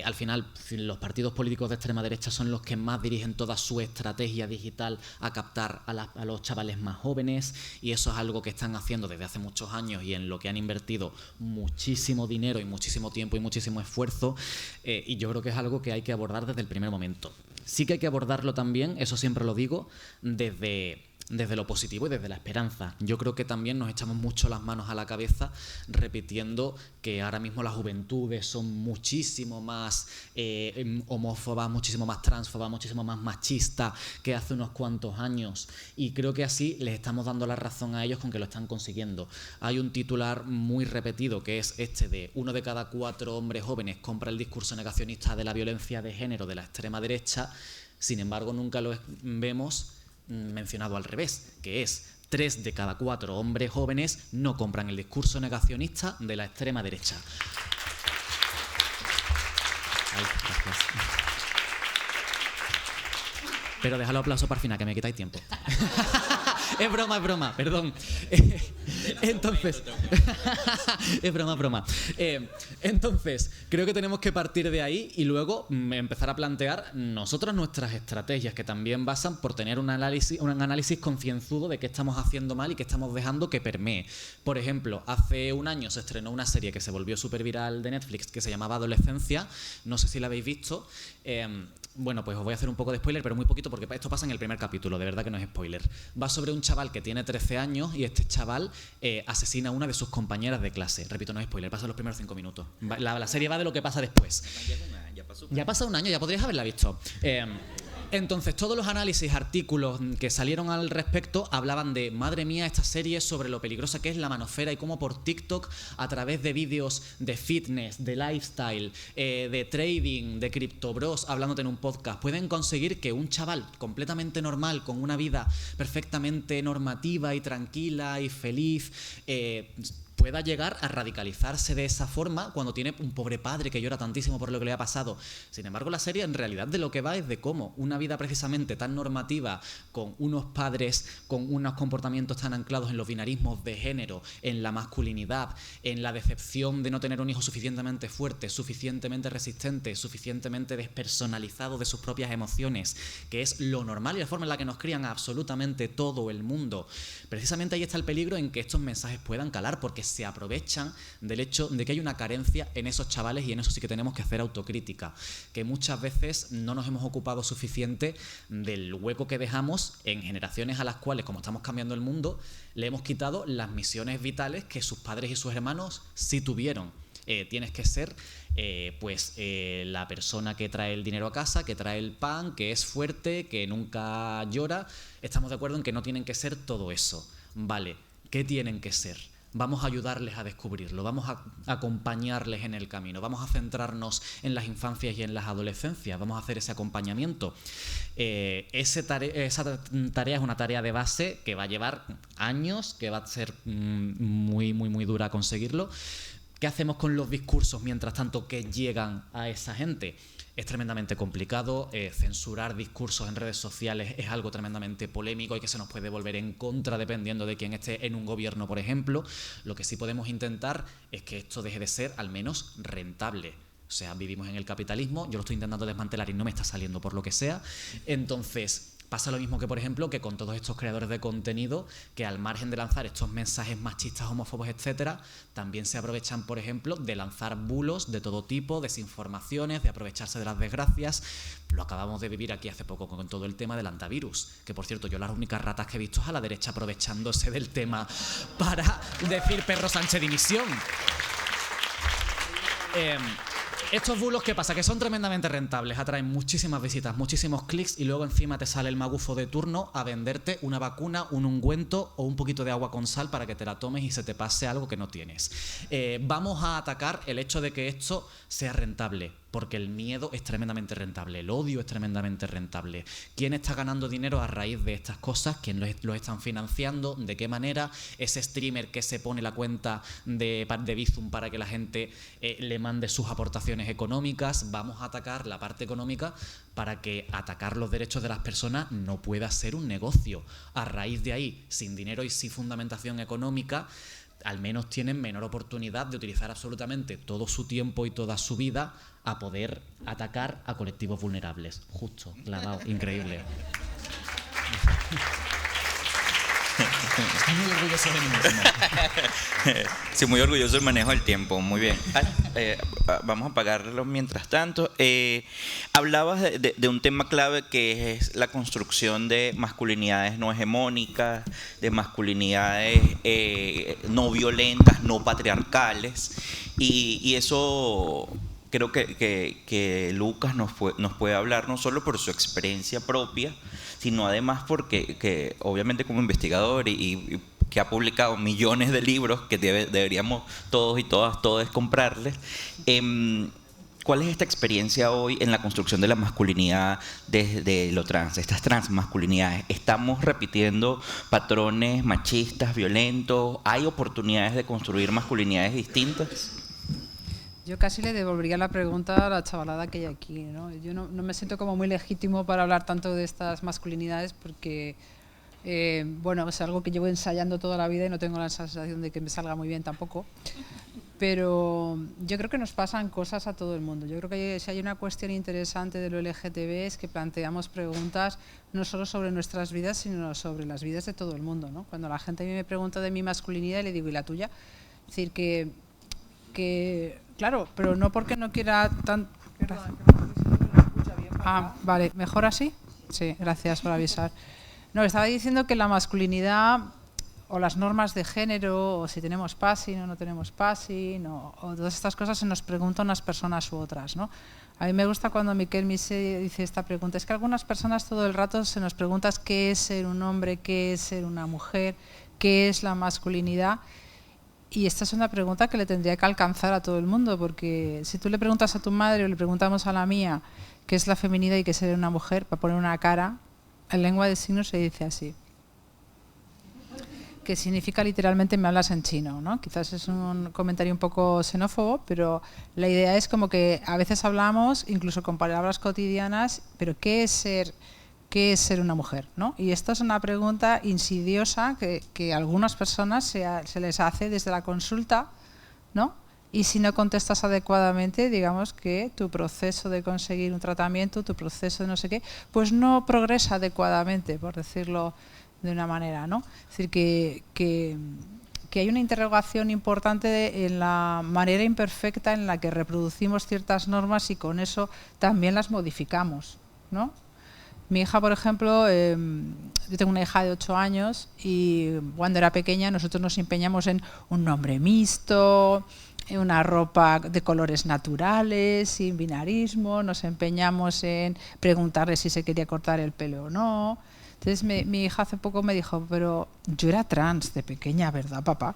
Al final, los partidos políticos de extrema derecha son los que más dirigen toda su estrategia digital a captar a los chavales más jóvenes, y eso es algo que están haciendo desde hace muchos años y en lo que han invertido muchísimo dinero y muchísimo tiempo y muchísimo esfuerzo, y yo creo que es algo que hay que abordar desde el primer momento. Sí que hay que abordarlo también, eso siempre lo digo, desde lo positivo y desde la esperanza. Yo creo que también nos echamos mucho las manos a la cabeza repitiendo que ahora mismo las juventudes son muchísimo más homófobas, muchísimo más transfobas, muchísimo más machistas que hace unos cuantos años, y creo que así les estamos dando la razón a ellos con que lo están consiguiendo. Hay un titular muy repetido que es este de 1 de cada 4 hombres jóvenes compra el discurso negacionista de la violencia de género de la extrema derecha. Sin embargo, nunca lo vemos mencionado al revés, que es 3 de cada 4 hombres jóvenes no compran el discurso negacionista de la extrema derecha. Ay, gracias. Pero déjalo aplauso para el final, que me quitáis tiempo. Es broma, perdón. Entonces, es broma. Entonces, creo que tenemos que partir de ahí y luego empezar a plantear nosotros nuestras estrategias, que también basan por tener un análisis concienzudo de qué estamos haciendo mal y qué estamos dejando que permee. Por ejemplo, hace un año se estrenó una serie que se volvió súper viral de Netflix que se llamaba Adolescencia. No sé si la habéis visto. Bueno, pues os voy a hacer un poco de spoiler, pero muy poquito, porque esto pasa en el primer capítulo, de verdad que no es spoiler. Va sobre un chaval que tiene 13 años y este chaval asesina a una de sus compañeras de clase. Repito, no es spoiler, pasa los primeros 5 minutos. La serie va de lo que pasa después. Ya pasa un año, ya podrías haberla visto. Entonces, todos los análisis, artículos que salieron al respecto hablaban de, madre mía, esta serie sobre lo peligrosa que es la manosfera y cómo por TikTok, a través de vídeos de fitness, de lifestyle, de trading, de criptobros, hablándote en un podcast, pueden conseguir que un chaval completamente normal, con una vida perfectamente normativa y tranquila y feliz, pueda llegar a radicalizarse de esa forma cuando tiene un pobre padre que llora tantísimo por lo que le ha pasado. Sin embargo, la serie en realidad de lo que va es de cómo una vida precisamente tan normativa, con unos padres, con unos comportamientos tan anclados en los binarismos de género, en la masculinidad, en la decepción de no tener un hijo suficientemente fuerte, suficientemente resistente, suficientemente despersonalizado de sus propias emociones, que es lo normal y la forma en la que nos crían a absolutamente todo el mundo. Precisamente ahí está el peligro en que estos mensajes puedan calar, porque se aprovechan del hecho de que hay una carencia en esos chavales, y en eso sí que tenemos que hacer autocrítica, que muchas veces no nos hemos ocupado suficiente del hueco que dejamos en generaciones a las cuales, como estamos cambiando el mundo, le hemos quitado las misiones vitales que sus padres y sus hermanos sí tuvieron. Tienes que ser la persona que trae el dinero a casa, que trae el pan, que es fuerte, que nunca llora. Estamos de acuerdo en que no tienen que ser todo eso. Vale, ¿qué tienen que ser? Vamos a ayudarles a descubrirlo, vamos a acompañarles en el camino, vamos a centrarnos en las infancias y en las adolescencias, vamos a hacer ese acompañamiento. Esa tarea es una tarea de base que va a llevar años, que va a ser muy, muy, muy dura conseguirlo. ¿Qué hacemos con los discursos mientras tanto que llegan a esa gente? Es tremendamente complicado. Censurar discursos en redes sociales es algo tremendamente polémico y que se nos puede volver en contra dependiendo de quién esté en un gobierno, por ejemplo. Lo que sí podemos intentar es que esto deje de ser al menos rentable. O sea, vivimos en el capitalismo, yo lo estoy intentando desmantelar y no me está saliendo por lo que sea. Entonces, pasa lo mismo que, por ejemplo, que con todos estos creadores de contenido que, al margen de lanzar estos mensajes machistas, homófobos, etcétera, también se aprovechan, por ejemplo, de lanzar bulos de todo tipo, desinformaciones, de aprovecharse de las desgracias. Lo acabamos de vivir aquí hace poco con todo el tema del antivirus, que, por cierto, yo las únicas ratas que he visto es a la derecha aprovechándose del tema para decir Pedro Sánchez dimisión. Estos bulos, ¿qué pasa? Que son tremendamente rentables, atraen muchísimas visitas, muchísimos clics, y luego encima te sale el magufo de turno a venderte una vacuna, un ungüento o un poquito de agua con sal para que te la tomes y se te pase algo que no tienes. Vamos a atacar el hecho de que esto sea rentable, porque el miedo es tremendamente rentable, el odio es tremendamente rentable. ¿Quién está ganando dinero a raíz de estas cosas? ¿Quién lo están financiando? ¿De qué manera? Ese streamer que se pone la cuenta de Bizum para que la gente le mande sus aportaciones económicas. Vamos a atacar la parte económica para que atacar los derechos de las personas no pueda ser un negocio. A raíz de ahí, sin dinero y sin fundamentación económica, al menos tienen menor oportunidad de utilizar absolutamente todo su tiempo y toda su vida a poder atacar a colectivos vulnerables. Justo, clavado, increíble. Estoy muy orgulloso de mí mismo. Sí, muy orgulloso del manejo del tiempo, muy bien. Vamos a apagarlo mientras tanto. Hablabas de un tema clave que es la construcción de masculinidades no hegemónicas, de masculinidades no violentas, no patriarcales, y eso creo que Lucas nos puede hablar no solo por su experiencia propia, sino además porque que obviamente como investigador y que ha publicado millones de libros que deberíamos todos y todas comprarles. ¿Cuál es esta experiencia hoy en la construcción de la masculinidad desde lo trans, estas transmasculinidades? ¿Estamos repitiendo patrones machistas, violentos? ¿Hay oportunidades de construir masculinidades distintas? Yo casi le devolvería la pregunta a la chavalada que hay aquí, ¿no? Yo no me siento como muy legítimo para hablar tanto de estas masculinidades porque, bueno, es algo que llevo ensayando toda la vida y no tengo la sensación de que me salga muy bien tampoco. Pero yo creo que nos pasan cosas a todo el mundo. Yo creo que si hay una cuestión interesante de lo LGTB es que planteamos preguntas no solo sobre nuestras vidas, sino sobre las vidas de todo el mundo, ¿no? Cuando la gente a mí me pregunta de mi masculinidad, le digo, ¿y la tuya? Es decir, que claro, pero no porque no quiera tan... Ah, vale, ¿mejor así? Sí, gracias por avisar. No, estaba diciendo que la masculinidad o las normas de género, o si tenemos passing o no tenemos passing, o todas estas cosas se nos preguntan unas personas u otras, ¿no? A mí me gusta cuando Miquel Misé dice esta pregunta. Es que algunas personas todo el rato se nos preguntan qué es ser un hombre, qué es ser una mujer, qué es la masculinidad. Y esta es una pregunta que le tendría que alcanzar a todo el mundo, porque si tú le preguntas a tu madre o le preguntamos a la mía qué es la feminidad y qué es ser una mujer, para poner una cara, en lengua de signos se dice así. que significa literalmente me hablas en chino, ¿no? Quizás es un comentario un poco xenófobo, pero la idea es como que a veces hablamos, incluso con palabras cotidianas, pero ¿qué es ser una mujer, ¿no? Y esto es una pregunta insidiosa que a algunas personas se les hace desde la consulta, ¿no? Y si no contestas adecuadamente, digamos que tu proceso de conseguir un tratamiento, tu proceso de no sé qué, pues no progresa adecuadamente, por decirlo de una manera, ¿no? Es decir, que hay una interrogación importante en la manera imperfecta en la que reproducimos ciertas normas y con eso también las modificamos, ¿no? Mi hija, por ejemplo, yo tengo una hija de 8 años y cuando era pequeña nosotros nos empeñamos en un nombre mixto, en una ropa de colores naturales, sin binarismo, nos empeñamos en preguntarle si se quería cortar el pelo o no. Entonces mi hija hace poco me dijo, pero yo era trans de pequeña, ¿verdad, papá?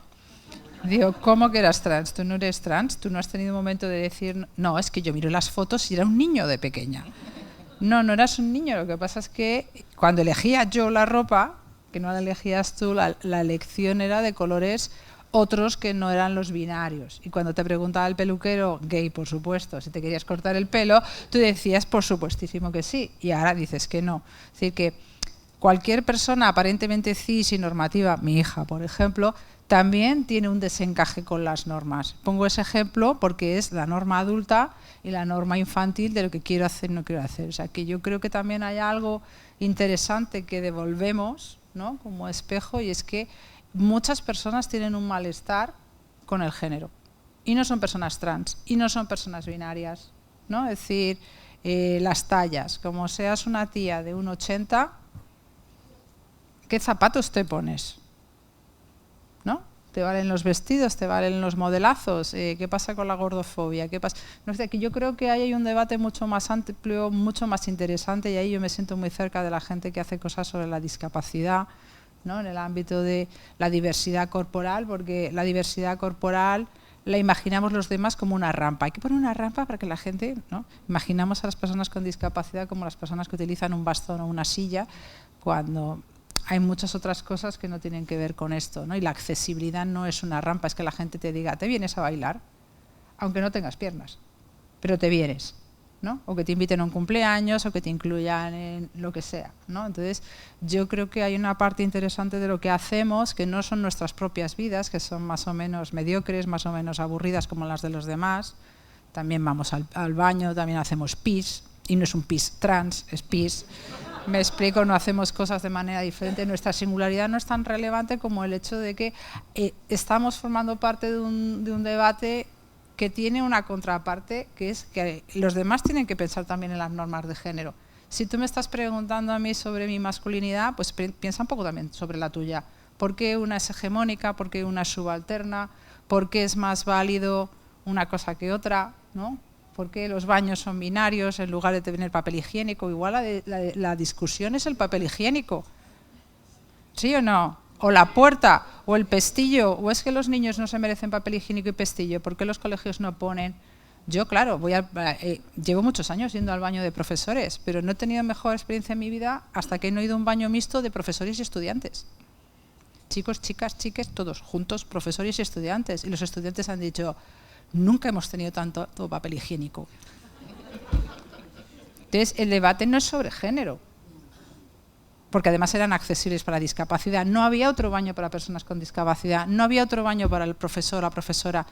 Digo, ¿cómo que eras trans? ¿Tú no eres trans? ¿Tú no has tenido un momento de decir, no, es que yo miro las fotos y era un niño de pequeña? No, no eras un niño, lo que pasa es que cuando elegía yo la ropa, que no la elegías tú, la elección era de colores otros que no eran los binarios. Y cuando te preguntaba el peluquero, gay por supuesto, si te querías cortar el pelo, tú decías por supuestísimo que sí, y ahora dices que no. Es decir, que cualquier persona aparentemente cis y normativa, mi hija por ejemplo, también tiene un desencaje con las normas. Pongo ese ejemplo porque es la norma adulta y la norma infantil de lo que quiero hacer y no quiero hacer. O sea, que yo creo que también hay algo interesante que devolvemos, ¿no?, como espejo, y es que muchas personas tienen un malestar con el género. Y no son personas trans, y no son personas binarias, ¿no? Es decir, las tallas, como seas una tía de 1,80, ¿qué zapatos te pones? ¿No? ¿Te valen los vestidos? ¿Te valen los modelazos? ¿Qué pasa con la gordofobia? ¿Qué pasa? No sé, aquí yo creo que ahí hay un debate mucho más amplio, mucho más interesante, y ahí yo me siento muy cerca de la gente que hace cosas sobre la discapacidad, ¿no?, en el ámbito de la diversidad corporal, porque la diversidad corporal la imaginamos los demás como una rampa. Hay que poner una rampa para que la gente, ¿no?, imaginamos a las personas con discapacidad como las personas que utilizan un bastón o una silla, cuando hay muchas otras cosas que no tienen que ver con esto, ¿no? Y la accesibilidad no es una rampa, es que la gente te diga, te vienes a bailar, aunque no tengas piernas, pero te vienes, ¿no? O que te inviten a un cumpleaños o que te incluyan en lo que sea, ¿no? Entonces, yo creo que hay una parte interesante de lo que hacemos que no son nuestras propias vidas, que son más o menos mediocres, más o menos aburridas como las de los demás. También vamos al baño, también hacemos pis, y no es un pis trans, es pis. Me explico, no hacemos cosas de manera diferente. Nuestra singularidad no es tan relevante como el hecho de que estamos formando parte de un debate que tiene una contraparte, que es que los demás tienen que pensar también en las normas de género. Si tú me estás preguntando a mí sobre mi masculinidad, pues piensa un poco también sobre la tuya. ¿Por qué una es hegemónica? ¿Por qué una es subalterna? ¿Por qué es más válido una cosa que otra? ¿No? ¿Por qué los baños son binarios en lugar de tener papel higiénico? Igual la discusión es el papel higiénico. ¿Sí o no? O la puerta, o el pestillo, o es que los niños no se merecen papel higiénico y pestillo. ¿Por qué los colegios no ponen? Yo, claro, llevo muchos años yendo al baño de profesores, pero no he tenido mejor experiencia en mi vida hasta que no he ido a un baño mixto de profesores y estudiantes. Chicos, chicas, chiques, todos juntos, profesores y estudiantes. Y los estudiantes han dicho, nunca hemos tenido tanto papel higiénico. Entonces, el debate no es sobre género, porque además eran accesibles para discapacidad. No había otro baño para personas con discapacidad, no había otro baño para el profesor o la profesora,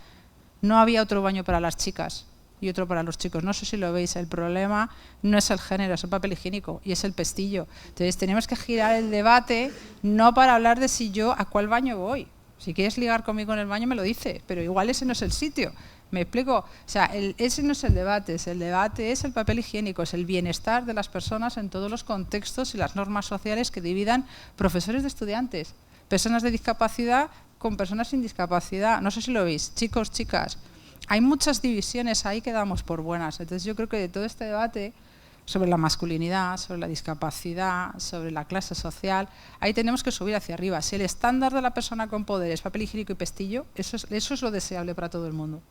no había otro baño para las chicas y otro para los chicos. No sé si lo veis, el problema no es el género, es el papel higiénico y es el pestillo. Entonces, tenemos que girar el debate no para hablar de si yo a cuál baño voy. Si quieres ligar conmigo en el baño me lo dice, pero igual ese no es el sitio. ¿Me explico? O sea, ese no es el debate es el papel higiénico, es el bienestar de las personas en todos los contextos y las normas sociales que dividan profesores de estudiantes, personas de discapacidad con personas sin discapacidad. No sé si lo veis, chicos, chicas. Hay muchas divisiones ahí que damos por buenas. Entonces yo creo que de todo este debate sobre la masculinidad, sobre la discapacidad, sobre la clase social, ahí tenemos que subir hacia arriba. Si el estándar de la persona con poder es papel higiénico y pestillo, eso es lo deseable para todo el mundo,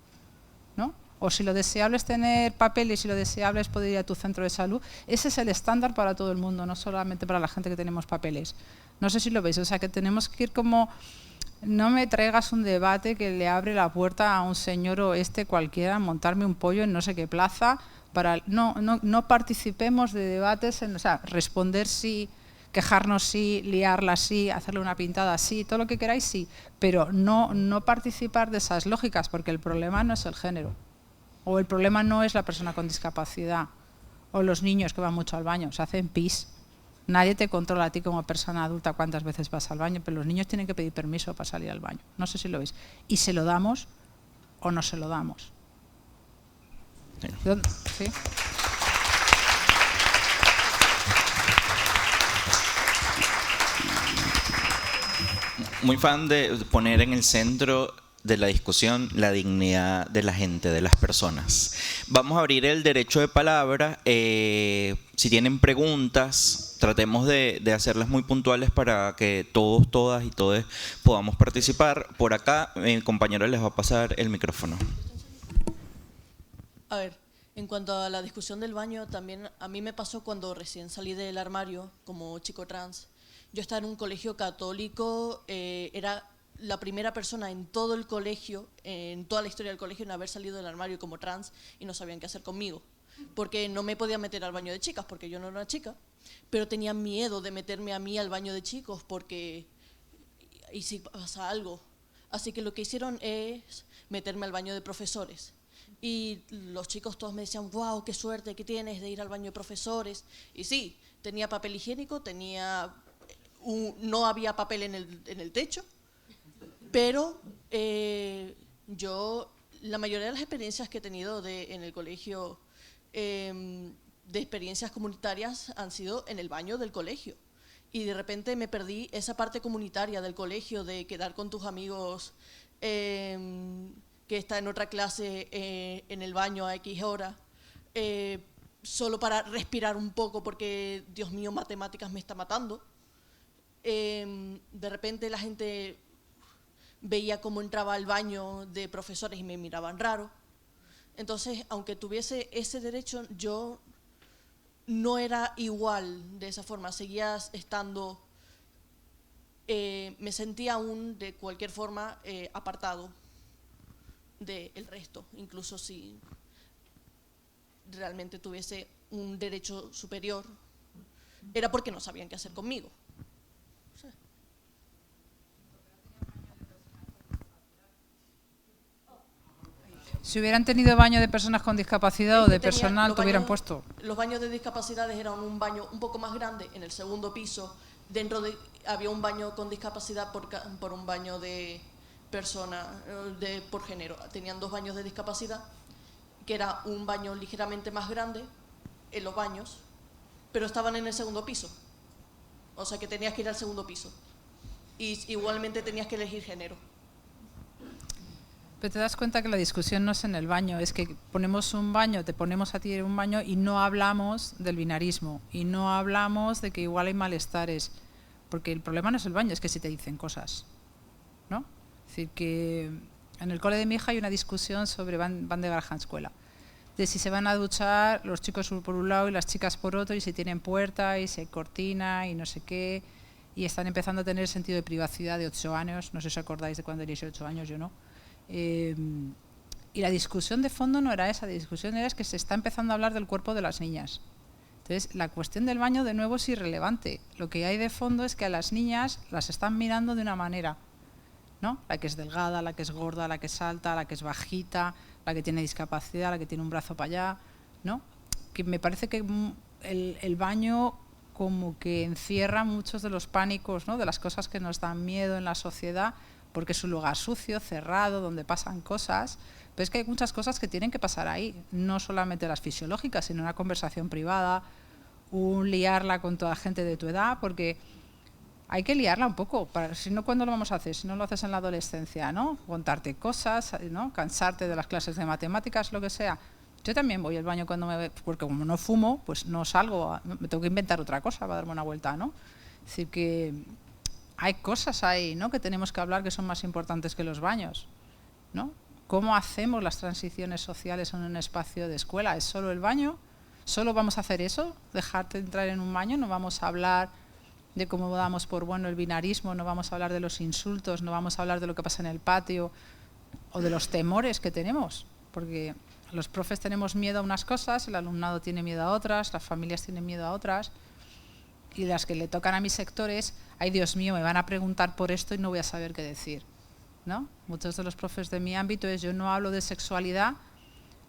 ¿no? o si lo deseable es tener papeles y si lo deseable es poder ir a tu centro de salud, ese es el estándar para todo el mundo, no solamente para la gente que tenemos papeles. No sé si lo veis, o sea que tenemos que ir como, no me traigas un debate que le abre la puerta a un señor oeste cualquiera, montarme un pollo en no sé qué plaza, no participemos de debates, o sea, responder sí, quejarnos sí, liarla sí, hacerle una pintada sí, todo lo que queráis sí, pero no participar de esas lógicas, porque el problema no es el género, o el problema no es la persona con discapacidad, o los niños que van mucho al baño, se hacen pis. Nadie te controla a ti como persona adulta cuántas veces vas al baño, pero los niños tienen que pedir permiso para salir al baño. No sé si lo veis. ¿Y se lo damos o no se lo damos? ¿Sí? Muy fan de poner en el centro de la discusión la dignidad de la gente, de las personas. Vamos a abrir el derecho de palabra. Si tienen preguntas, tratemos de hacerlas muy puntuales para que todos, todas y todes podamos participar. Por acá, mi compañero les va a pasar el micrófono. A ver, en cuanto a la discusión del baño, también a mí me pasó cuando recién salí del armario como chico trans. Yo estaba en un colegio católico, era la primera persona en todo el colegio, en toda la historia del colegio, en haber salido del armario como trans y no sabían qué hacer conmigo. Porque no me podía meter al baño de chicas, porque yo no era una chica, pero tenía miedo de meterme a mí al baño de chicos, porque ¿y si pasa algo? Así que lo que hicieron es meterme al baño de profesores. Y los chicos todos me decían, wow, qué suerte que tienes de ir al baño de profesores. Y sí, tenía papel higiénico, no había papel en el techo, pero yo, la mayoría de las experiencias que he tenido en el colegio, de experiencias comunitarias, han sido en el baño del colegio. Y de repente me perdí esa parte comunitaria del colegio, de quedar con tus amigos que está en otra clase en el baño a X hora, solo para respirar un poco porque, Dios mío, matemáticas me está matando. De repente la gente veía cómo entraba al baño de profesores y me miraban raro. Entonces, aunque tuviese ese derecho, yo no era igual de esa forma, seguía estando, me sentía aún de cualquier forma apartado del resto, incluso si realmente tuviese un derecho superior, era porque no sabían qué hacer conmigo. Si hubieran tenido baño de personas con discapacidad o de personal, te hubieran puesto. Los baños de discapacidades eran un baño un poco más grande en el segundo piso. Había un baño con discapacidad por un baño de persona por género. Tenían 2 baños de discapacidad, que era un baño ligeramente más grande en los baños, pero estaban en el segundo piso. O sea que tenías que ir al segundo piso. Y igualmente tenías que elegir género. Pero te das cuenta que la discusión no es en el baño, es que ponemos un baño, te ponemos a ti en un baño y no hablamos del binarismo y no hablamos de que igual hay malestares, porque el problema no es el baño, es que si te dicen cosas, ¿no? Es decir, que en el cole de mi hija hay una discusión sobre van de Graham escuela, de si se van a duchar los chicos por un lado y las chicas por otro, y si tienen puerta y si hay cortina y no sé qué, y están empezando a tener sentido de privacidad de 8 años, no sé si os acordáis de cuando tenéis 8 años, yo no. Y la discusión de fondo no era esa, la discusión era que se está empezando a hablar del cuerpo de las niñas. Entonces, la cuestión del baño de nuevo es irrelevante. Lo que hay de fondo es que a las niñas las están mirando de una manera, ¿no? La que es delgada, la que es gorda, la que es alta, la que es bajita, la que tiene discapacidad, la que tiene un brazo para allá, ¿no? Que me parece que el baño como que encierra muchos de los pánicos, ¿no? De las cosas que nos dan miedo en la sociedad, porque es un lugar sucio, cerrado, donde pasan cosas, pero es que hay muchas cosas que tienen que pasar ahí, no solamente las fisiológicas, sino una conversación privada, un liarla con toda gente de tu edad, porque hay que liarla un poco, si no, ¿cuándo lo vamos a hacer? Si no lo haces en la adolescencia, ¿no? Contarte cosas, ¿no? Cansarte de las clases de matemáticas, lo que sea. Yo también voy al baño porque como no fumo, pues no salgo, me tengo que inventar otra cosa para darme una vuelta, ¿no? Es decir, que hay cosas ahí, ¿no? Que tenemos que hablar que son más importantes que los baños, ¿no? ¿cómo hacemos las transiciones sociales en un espacio de escuela? ¿Es solo el baño? ¿Solo vamos a hacer eso? ¿Dejarte entrar en un baño? ¿No vamos a hablar de cómo damos por bueno el binarismo? ¿No vamos a hablar de los insultos? ¿No vamos a hablar de lo que pasa en el patio? ¿O de los temores que tenemos? Porque los profes tenemos miedo a unas cosas, el alumnado tiene miedo a otras, las familias tienen miedo a otras. Y las que le tocan a mis sectores, ay Dios mío, me van a preguntar por esto y no voy a saber qué decir, ¿no? Muchos de los profes de mi ámbito yo no hablo de sexualidad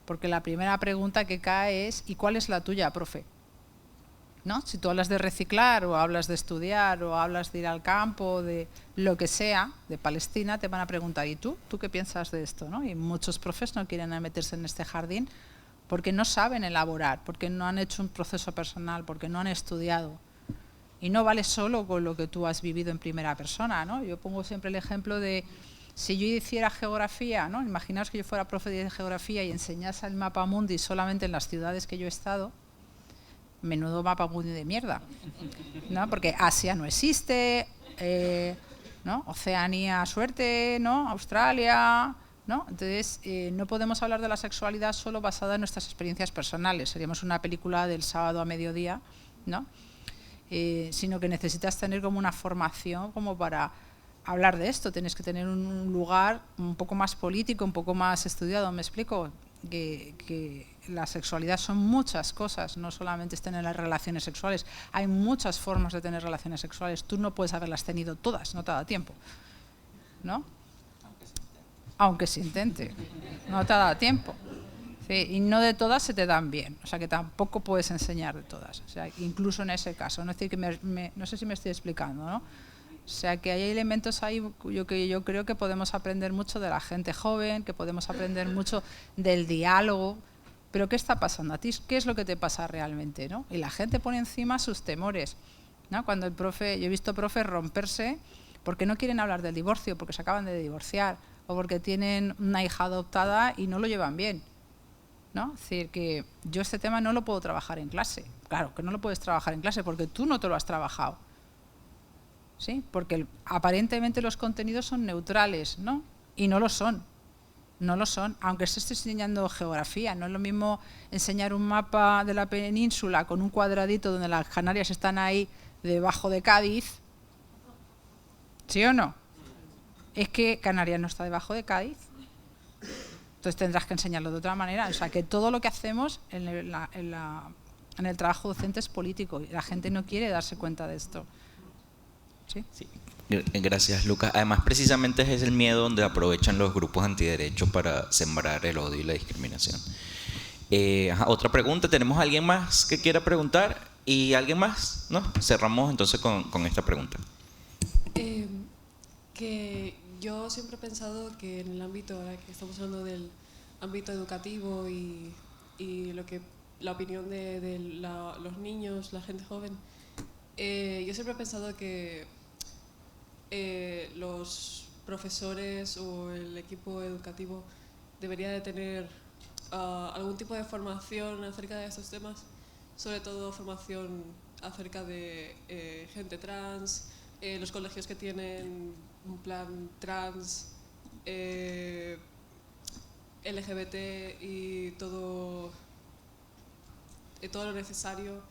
porque la primera pregunta que cae es ¿y cuál es la tuya, profe? ¿No? Si tú hablas de reciclar o hablas de estudiar o hablas de ir al campo, de lo que sea, de Palestina, te van a preguntar ¿y tú? ¿Tú qué piensas de esto? ¿No? Y muchos profes no quieren meterse en este jardín porque no saben elaborar, porque no han hecho un proceso personal, porque no han estudiado. Y no vale solo con lo que tú has vivido en primera persona, ¿no? Yo pongo siempre el ejemplo de si yo hiciera geografía, ¿no? Imaginaos que yo fuera profe de geografía y enseñase el mapa mundi solamente en las ciudades que yo he estado, menudo mapa mundi de mierda, ¿no? Porque Asia no existe, ¿no? Oceanía, suerte, ¿no? Australia, ¿no? Entonces, no podemos hablar de la sexualidad solo basada en nuestras experiencias personales. Seríamos una película del sábado a mediodía, ¿no? Sino que necesitas tener como una formación como para hablar de esto. Tienes que tener un lugar un poco más político, un poco más estudiado. ¿Me explico? Que la sexualidad son muchas cosas, no solamente es tener las relaciones sexuales. Hay muchas formas de tener relaciones sexuales. Tú no puedes haberlas tenido todas, no te da tiempo, ¿no? Aunque se intente, no te da tiempo. Sí, y no de todas se te dan bien, o sea que tampoco puedes enseñar de todas, o sea, incluso en ese caso, no, es decir que no sé si me estoy explicando, ¿no? O sea que hay elementos ahí que yo creo que podemos aprender mucho de la gente joven, que podemos aprender mucho del diálogo, pero ¿qué está pasando a ti? ¿Qué es lo que te pasa realmente, ¿no? Y la gente pone encima sus temores, ¿no? Cuando el profe, yo he visto profes romperse porque no quieren hablar del divorcio, porque se acaban de divorciar, o porque tienen una hija adoptada y no lo llevan bien, ¿no? Es decir, que yo este tema no lo puedo trabajar en clase. Claro, que no lo puedes trabajar en clase porque tú no te lo has trabajado, ¿sí? Porque aparentemente los contenidos son neutrales, ¿no? Y no lo son. No lo son, aunque se esté enseñando geografía. No es lo mismo enseñar un mapa de la península con un cuadradito donde las Canarias están ahí debajo de Cádiz, ¿sí o no? Es que Canarias no está debajo de Cádiz. Entonces tendrás que enseñarlo de otra manera. O sea, que todo lo que hacemos en el trabajo docente es político y la gente no quiere darse cuenta de esto. ¿Sí? Sí. Gracias, Lucas. Además, precisamente es el miedo donde aprovechan los grupos antiderechos para sembrar el odio y la discriminación. Otra pregunta. ¿Tenemos alguien más que quiera preguntar? ¿Y alguien más? ¿No? Cerramos entonces con esta pregunta. Que yo siempre he pensado que en el ámbito, ahora que estamos hablando del ámbito educativo y la opinión de los niños, la gente joven, yo siempre he pensado que los profesores o el equipo educativo debería de tener algún tipo de formación acerca de estos temas, sobre todo formación acerca de gente trans, los colegios que tienen un plan trans, LGBT y todo lo necesario.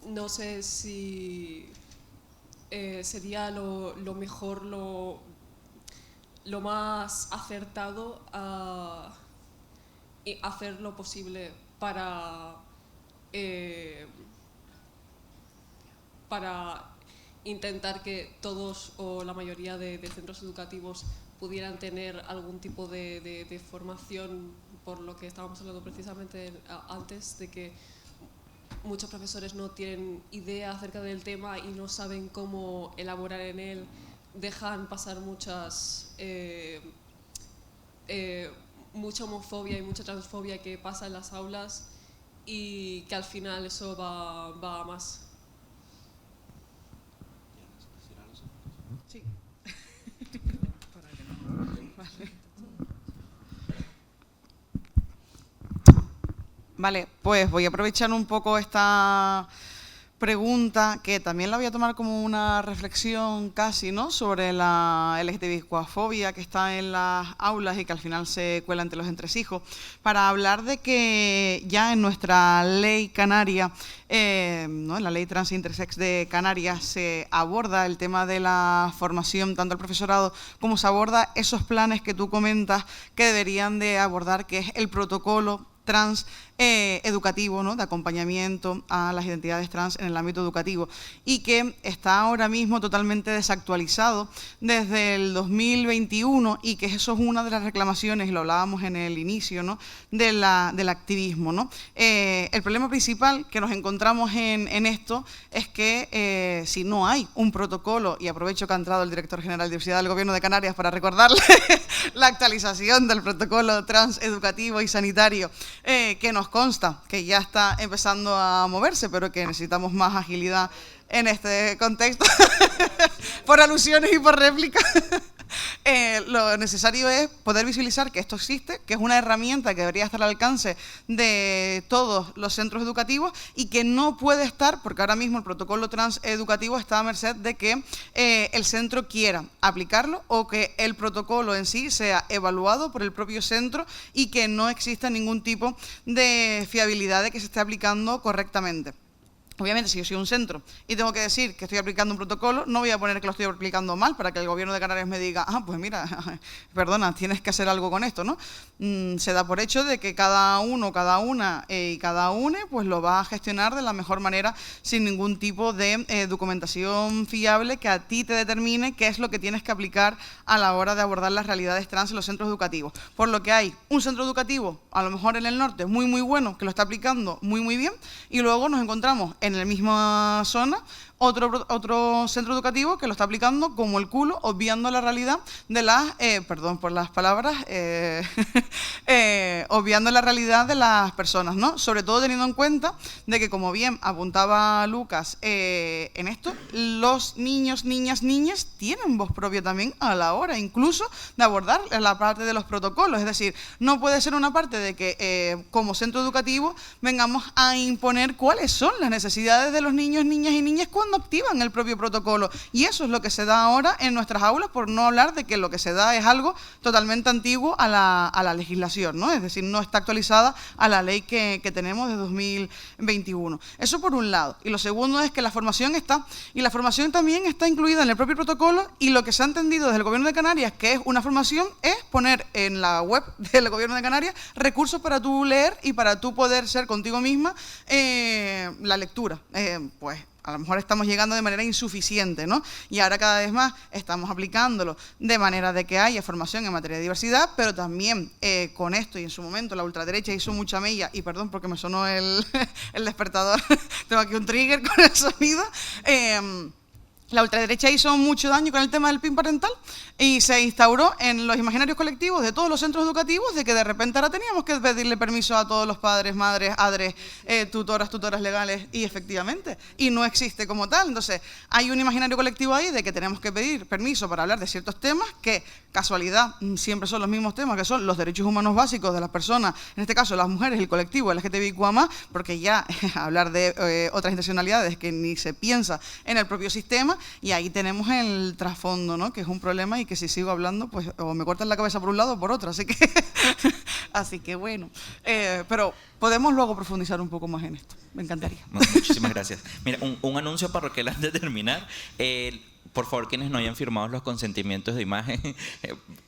No sé si sería lo mejor, lo más acertado a hacer lo posible para intentar que todos o la mayoría de centros educativos pudieran tener algún tipo de formación, por lo que estábamos hablando precisamente antes, de que muchos profesores no tienen idea acerca del tema y no saben cómo elaborar en él, dejan pasar mucha homofobia y mucha transfobia que pasa en las aulas y que al final eso va a más. Sí. Vale, pues voy a aprovechar un poco esta pregunta que también la voy a tomar como una reflexión casi, ¿no?, sobre la LGTBIQ-fobia que está en las aulas y que al final se cuela entre los entresijos, para hablar de que ya en nuestra ley canaria, ¿no?, en la ley trans intersex de Canarias, se aborda el tema de la formación tanto al profesorado como se aborda esos planes que tú comentas que deberían de abordar, que es el protocolo trans educativo, ¿no?, de acompañamiento a las identidades trans en el ámbito educativo, y que está ahora mismo totalmente desactualizado desde el 2021, y que eso es una de las reclamaciones, y lo hablábamos en el inicio, ¿no?, del activismo, ¿no? El problema principal que nos encontramos en esto es que si no hay un protocolo, y aprovecho que ha entrado el director general de Diversidad del Gobierno de Canarias para recordarle la actualización del protocolo trans educativo y sanitario, que nos consta que ya está empezando a moverse, pero que necesitamos más agilidad en este contexto, por alusiones y por réplicas. Lo necesario es poder visualizar que esto existe, que es una herramienta que debería estar al alcance de todos los centros educativos y que no puede estar, porque ahora mismo el protocolo trans educativo está a merced de que el centro quiera aplicarlo o que el protocolo en sí sea evaluado por el propio centro y que no exista ningún tipo de fiabilidad de que se esté aplicando correctamente. Obviamente, si yo soy un centro y tengo que decir que estoy aplicando un protocolo, no voy a poner que lo estoy aplicando mal para que el Gobierno de Canarias me diga, pues mira, perdona, tienes que hacer algo con esto, ¿no? Se da por hecho de que cada uno, cada una y cada une pues lo va a gestionar de la mejor manera sin ningún tipo de documentación fiable que a ti te determine qué es lo que tienes que aplicar a la hora de abordar las realidades trans en los centros educativos. Por lo que hay un centro educativo, a lo mejor en el norte, muy bueno, que lo está aplicando muy bien, y luego nos encontramos en la misma zona otro centro educativo que lo está aplicando como el culo, obviando la realidad de las, perdón por las palabras, obviando la realidad de las personas, ¿no? Sobre todo teniendo en cuenta de que, como bien apuntaba Lucas, en esto, los niños, niñas tienen voz propia también a la hora incluso de abordar la parte de los protocolos. Es decir, no puede ser una parte de que como centro educativo vengamos a imponer cuáles son las necesidades de los niños, niñas y niñas cuando activan el propio protocolo, y eso es lo que se da ahora en nuestras aulas, por no hablar de que lo que se da es algo totalmente antiguo a la legislación, ¿no? Es decir, no está actualizada a la ley que tenemos de 2021. Eso por un lado. Y lo segundo es que la formación está, y la formación también está incluida en el propio protocolo, y lo que se ha entendido desde el Gobierno de Canarias que es una formación es poner en la web del Gobierno de Canarias recursos para tú leer y para tú poder ser contigo misma la lectura. Pues a lo mejor estamos llegando de manera insuficiente, ¿no? Y ahora cada vez más estamos aplicándolo de manera de que haya formación en materia de diversidad, pero también con esto, y en su momento la ultraderecha hizo mucha mella, y perdón porque me sonó el despertador, tengo aquí un trigger con el sonido, la ultraderecha hizo mucho daño con el tema del PIN parental y se instauró en los imaginarios colectivos de todos los centros educativos de que de repente ahora teníamos que pedirle permiso a todos los padres, madres, adres, tutoras legales, y efectivamente, y no existe como tal. Entonces, hay un imaginario colectivo ahí de que tenemos que pedir permiso para hablar de ciertos temas que, casualidad, siempre son los mismos temas, que son los derechos humanos básicos de las personas, en este caso las mujeres, el colectivo LGTBIQ+, porque ya hablar de otras intencionalidades que ni se piensa en el propio sistema. Y ahí tenemos el trasfondo, ¿no?, que es un problema y que si sigo hablando, pues o me cortan la cabeza por un lado o por otro, así que bueno. Pero podemos luego profundizar un poco más en esto, me encantaría. Muchísimas gracias. Mira, un anuncio parroquial antes de terminar. Por favor, quienes no hayan firmado los consentimientos de imagen,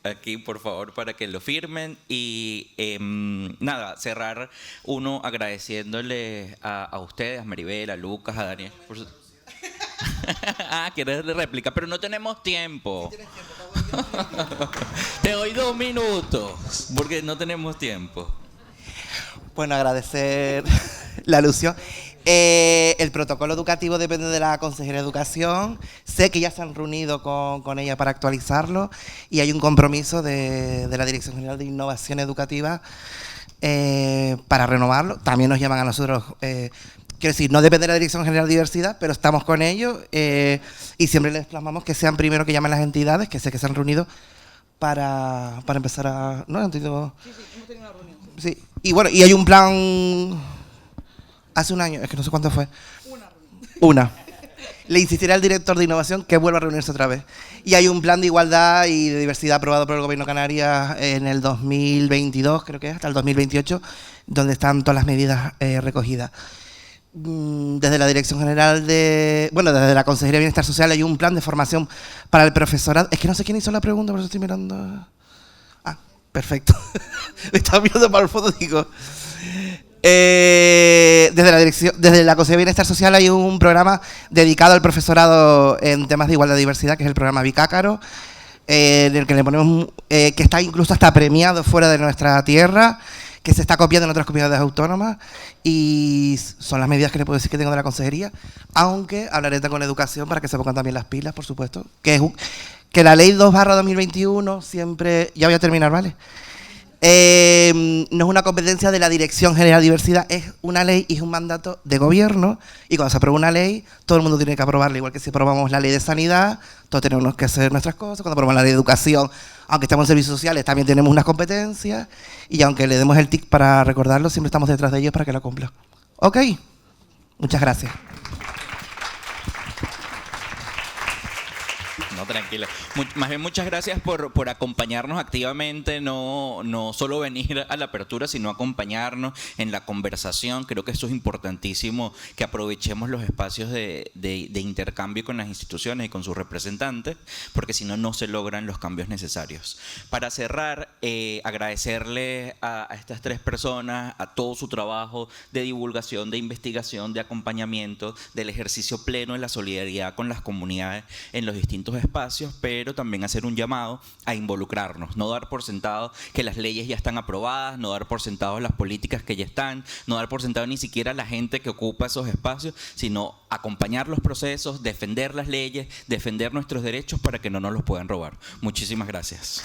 aquí por favor para que lo firmen. Y nada, cerrar uno agradeciéndole a ustedes, a Maribel, a Lucas, a Daniel, por su... quieres réplica, pero no tenemos tiempo. Te doy 2 minutos, porque no tenemos tiempo. Bueno, agradecer la alusión. El protocolo educativo depende de la Consejería de Educación. Sé que ya se han reunido con ella para actualizarlo y hay un compromiso de la Dirección General de Innovación Educativa para renovarlo. También nos llaman a nosotros. Quiero decir, no depende de la Dirección General de Diversidad, pero estamos con ellos y siempre les plasmamos que sean primero que llamen las entidades, que sé que se han reunido para empezar a... ¿No? Sí, hemos tenido una reunión. Sí, y bueno, y hay un plan hace un año, es que no sé cuánto fue. Una. Le insistiré al director de innovación que vuelva a reunirse otra vez. Y hay un plan de igualdad y de diversidad aprobado por el Gobierno de Canarias en el 2022, creo que es, hasta el 2028, donde están todas las medidas recogidas. Desde la Dirección General desde la Consejería de Bienestar Social hay un plan de formación para el profesorado. Es que no sé quién hizo la pregunta, por eso estoy mirando. Ah, perfecto. Me estaba mirando para el fondo, digo. Desde la Consejería de Bienestar Social hay un programa dedicado al profesorado en temas de igualdad y diversidad, que es el programa Bicácaro, en el que le ponemos, que está incluso hasta premiado fuera de nuestra tierra, que se está copiando en otras comunidades autónomas, y son las medidas que le puedo decir que tengo de la consejería, aunque hablaré con educación para que se pongan también las pilas, por supuesto, que la ley 2/2021 siempre, ya voy a terminar, ¿vale? No es una competencia de la Dirección General de Diversidad, es una ley y es un mandato de gobierno, y cuando se aprueba una ley, todo el mundo tiene que aprobarla, igual que si aprobamos la ley de sanidad, todos tenemos que hacer nuestras cosas, cuando aprobamos la ley de educación, aunque estamos en servicios sociales, también tenemos unas competencias, y aunque le demos el tic para recordarlo, siempre estamos detrás de ellos para que la cumplan. ¿Ok? Muchas gracias. No, tranquila. Más bien, muchas gracias por acompañarnos activamente, no solo venir a la apertura, sino acompañarnos en la conversación. Creo que eso es importantísimo, que aprovechemos los espacios de intercambio con las instituciones y con sus representantes, porque si no, no se logran los cambios necesarios. Para cerrar, agradecerle a estas tres personas, a todo su trabajo de divulgación, de investigación, de acompañamiento, del ejercicio pleno de la solidaridad con las comunidades en los distintos espacios, pero también hacer un llamado a involucrarnos, no dar por sentado que las leyes ya están aprobadas, no dar por sentado las políticas que ya están, no dar por sentado ni siquiera la gente que ocupa esos espacios, sino acompañar los procesos, defender las leyes, defender nuestros derechos para que no nos los puedan robar. Muchísimas gracias.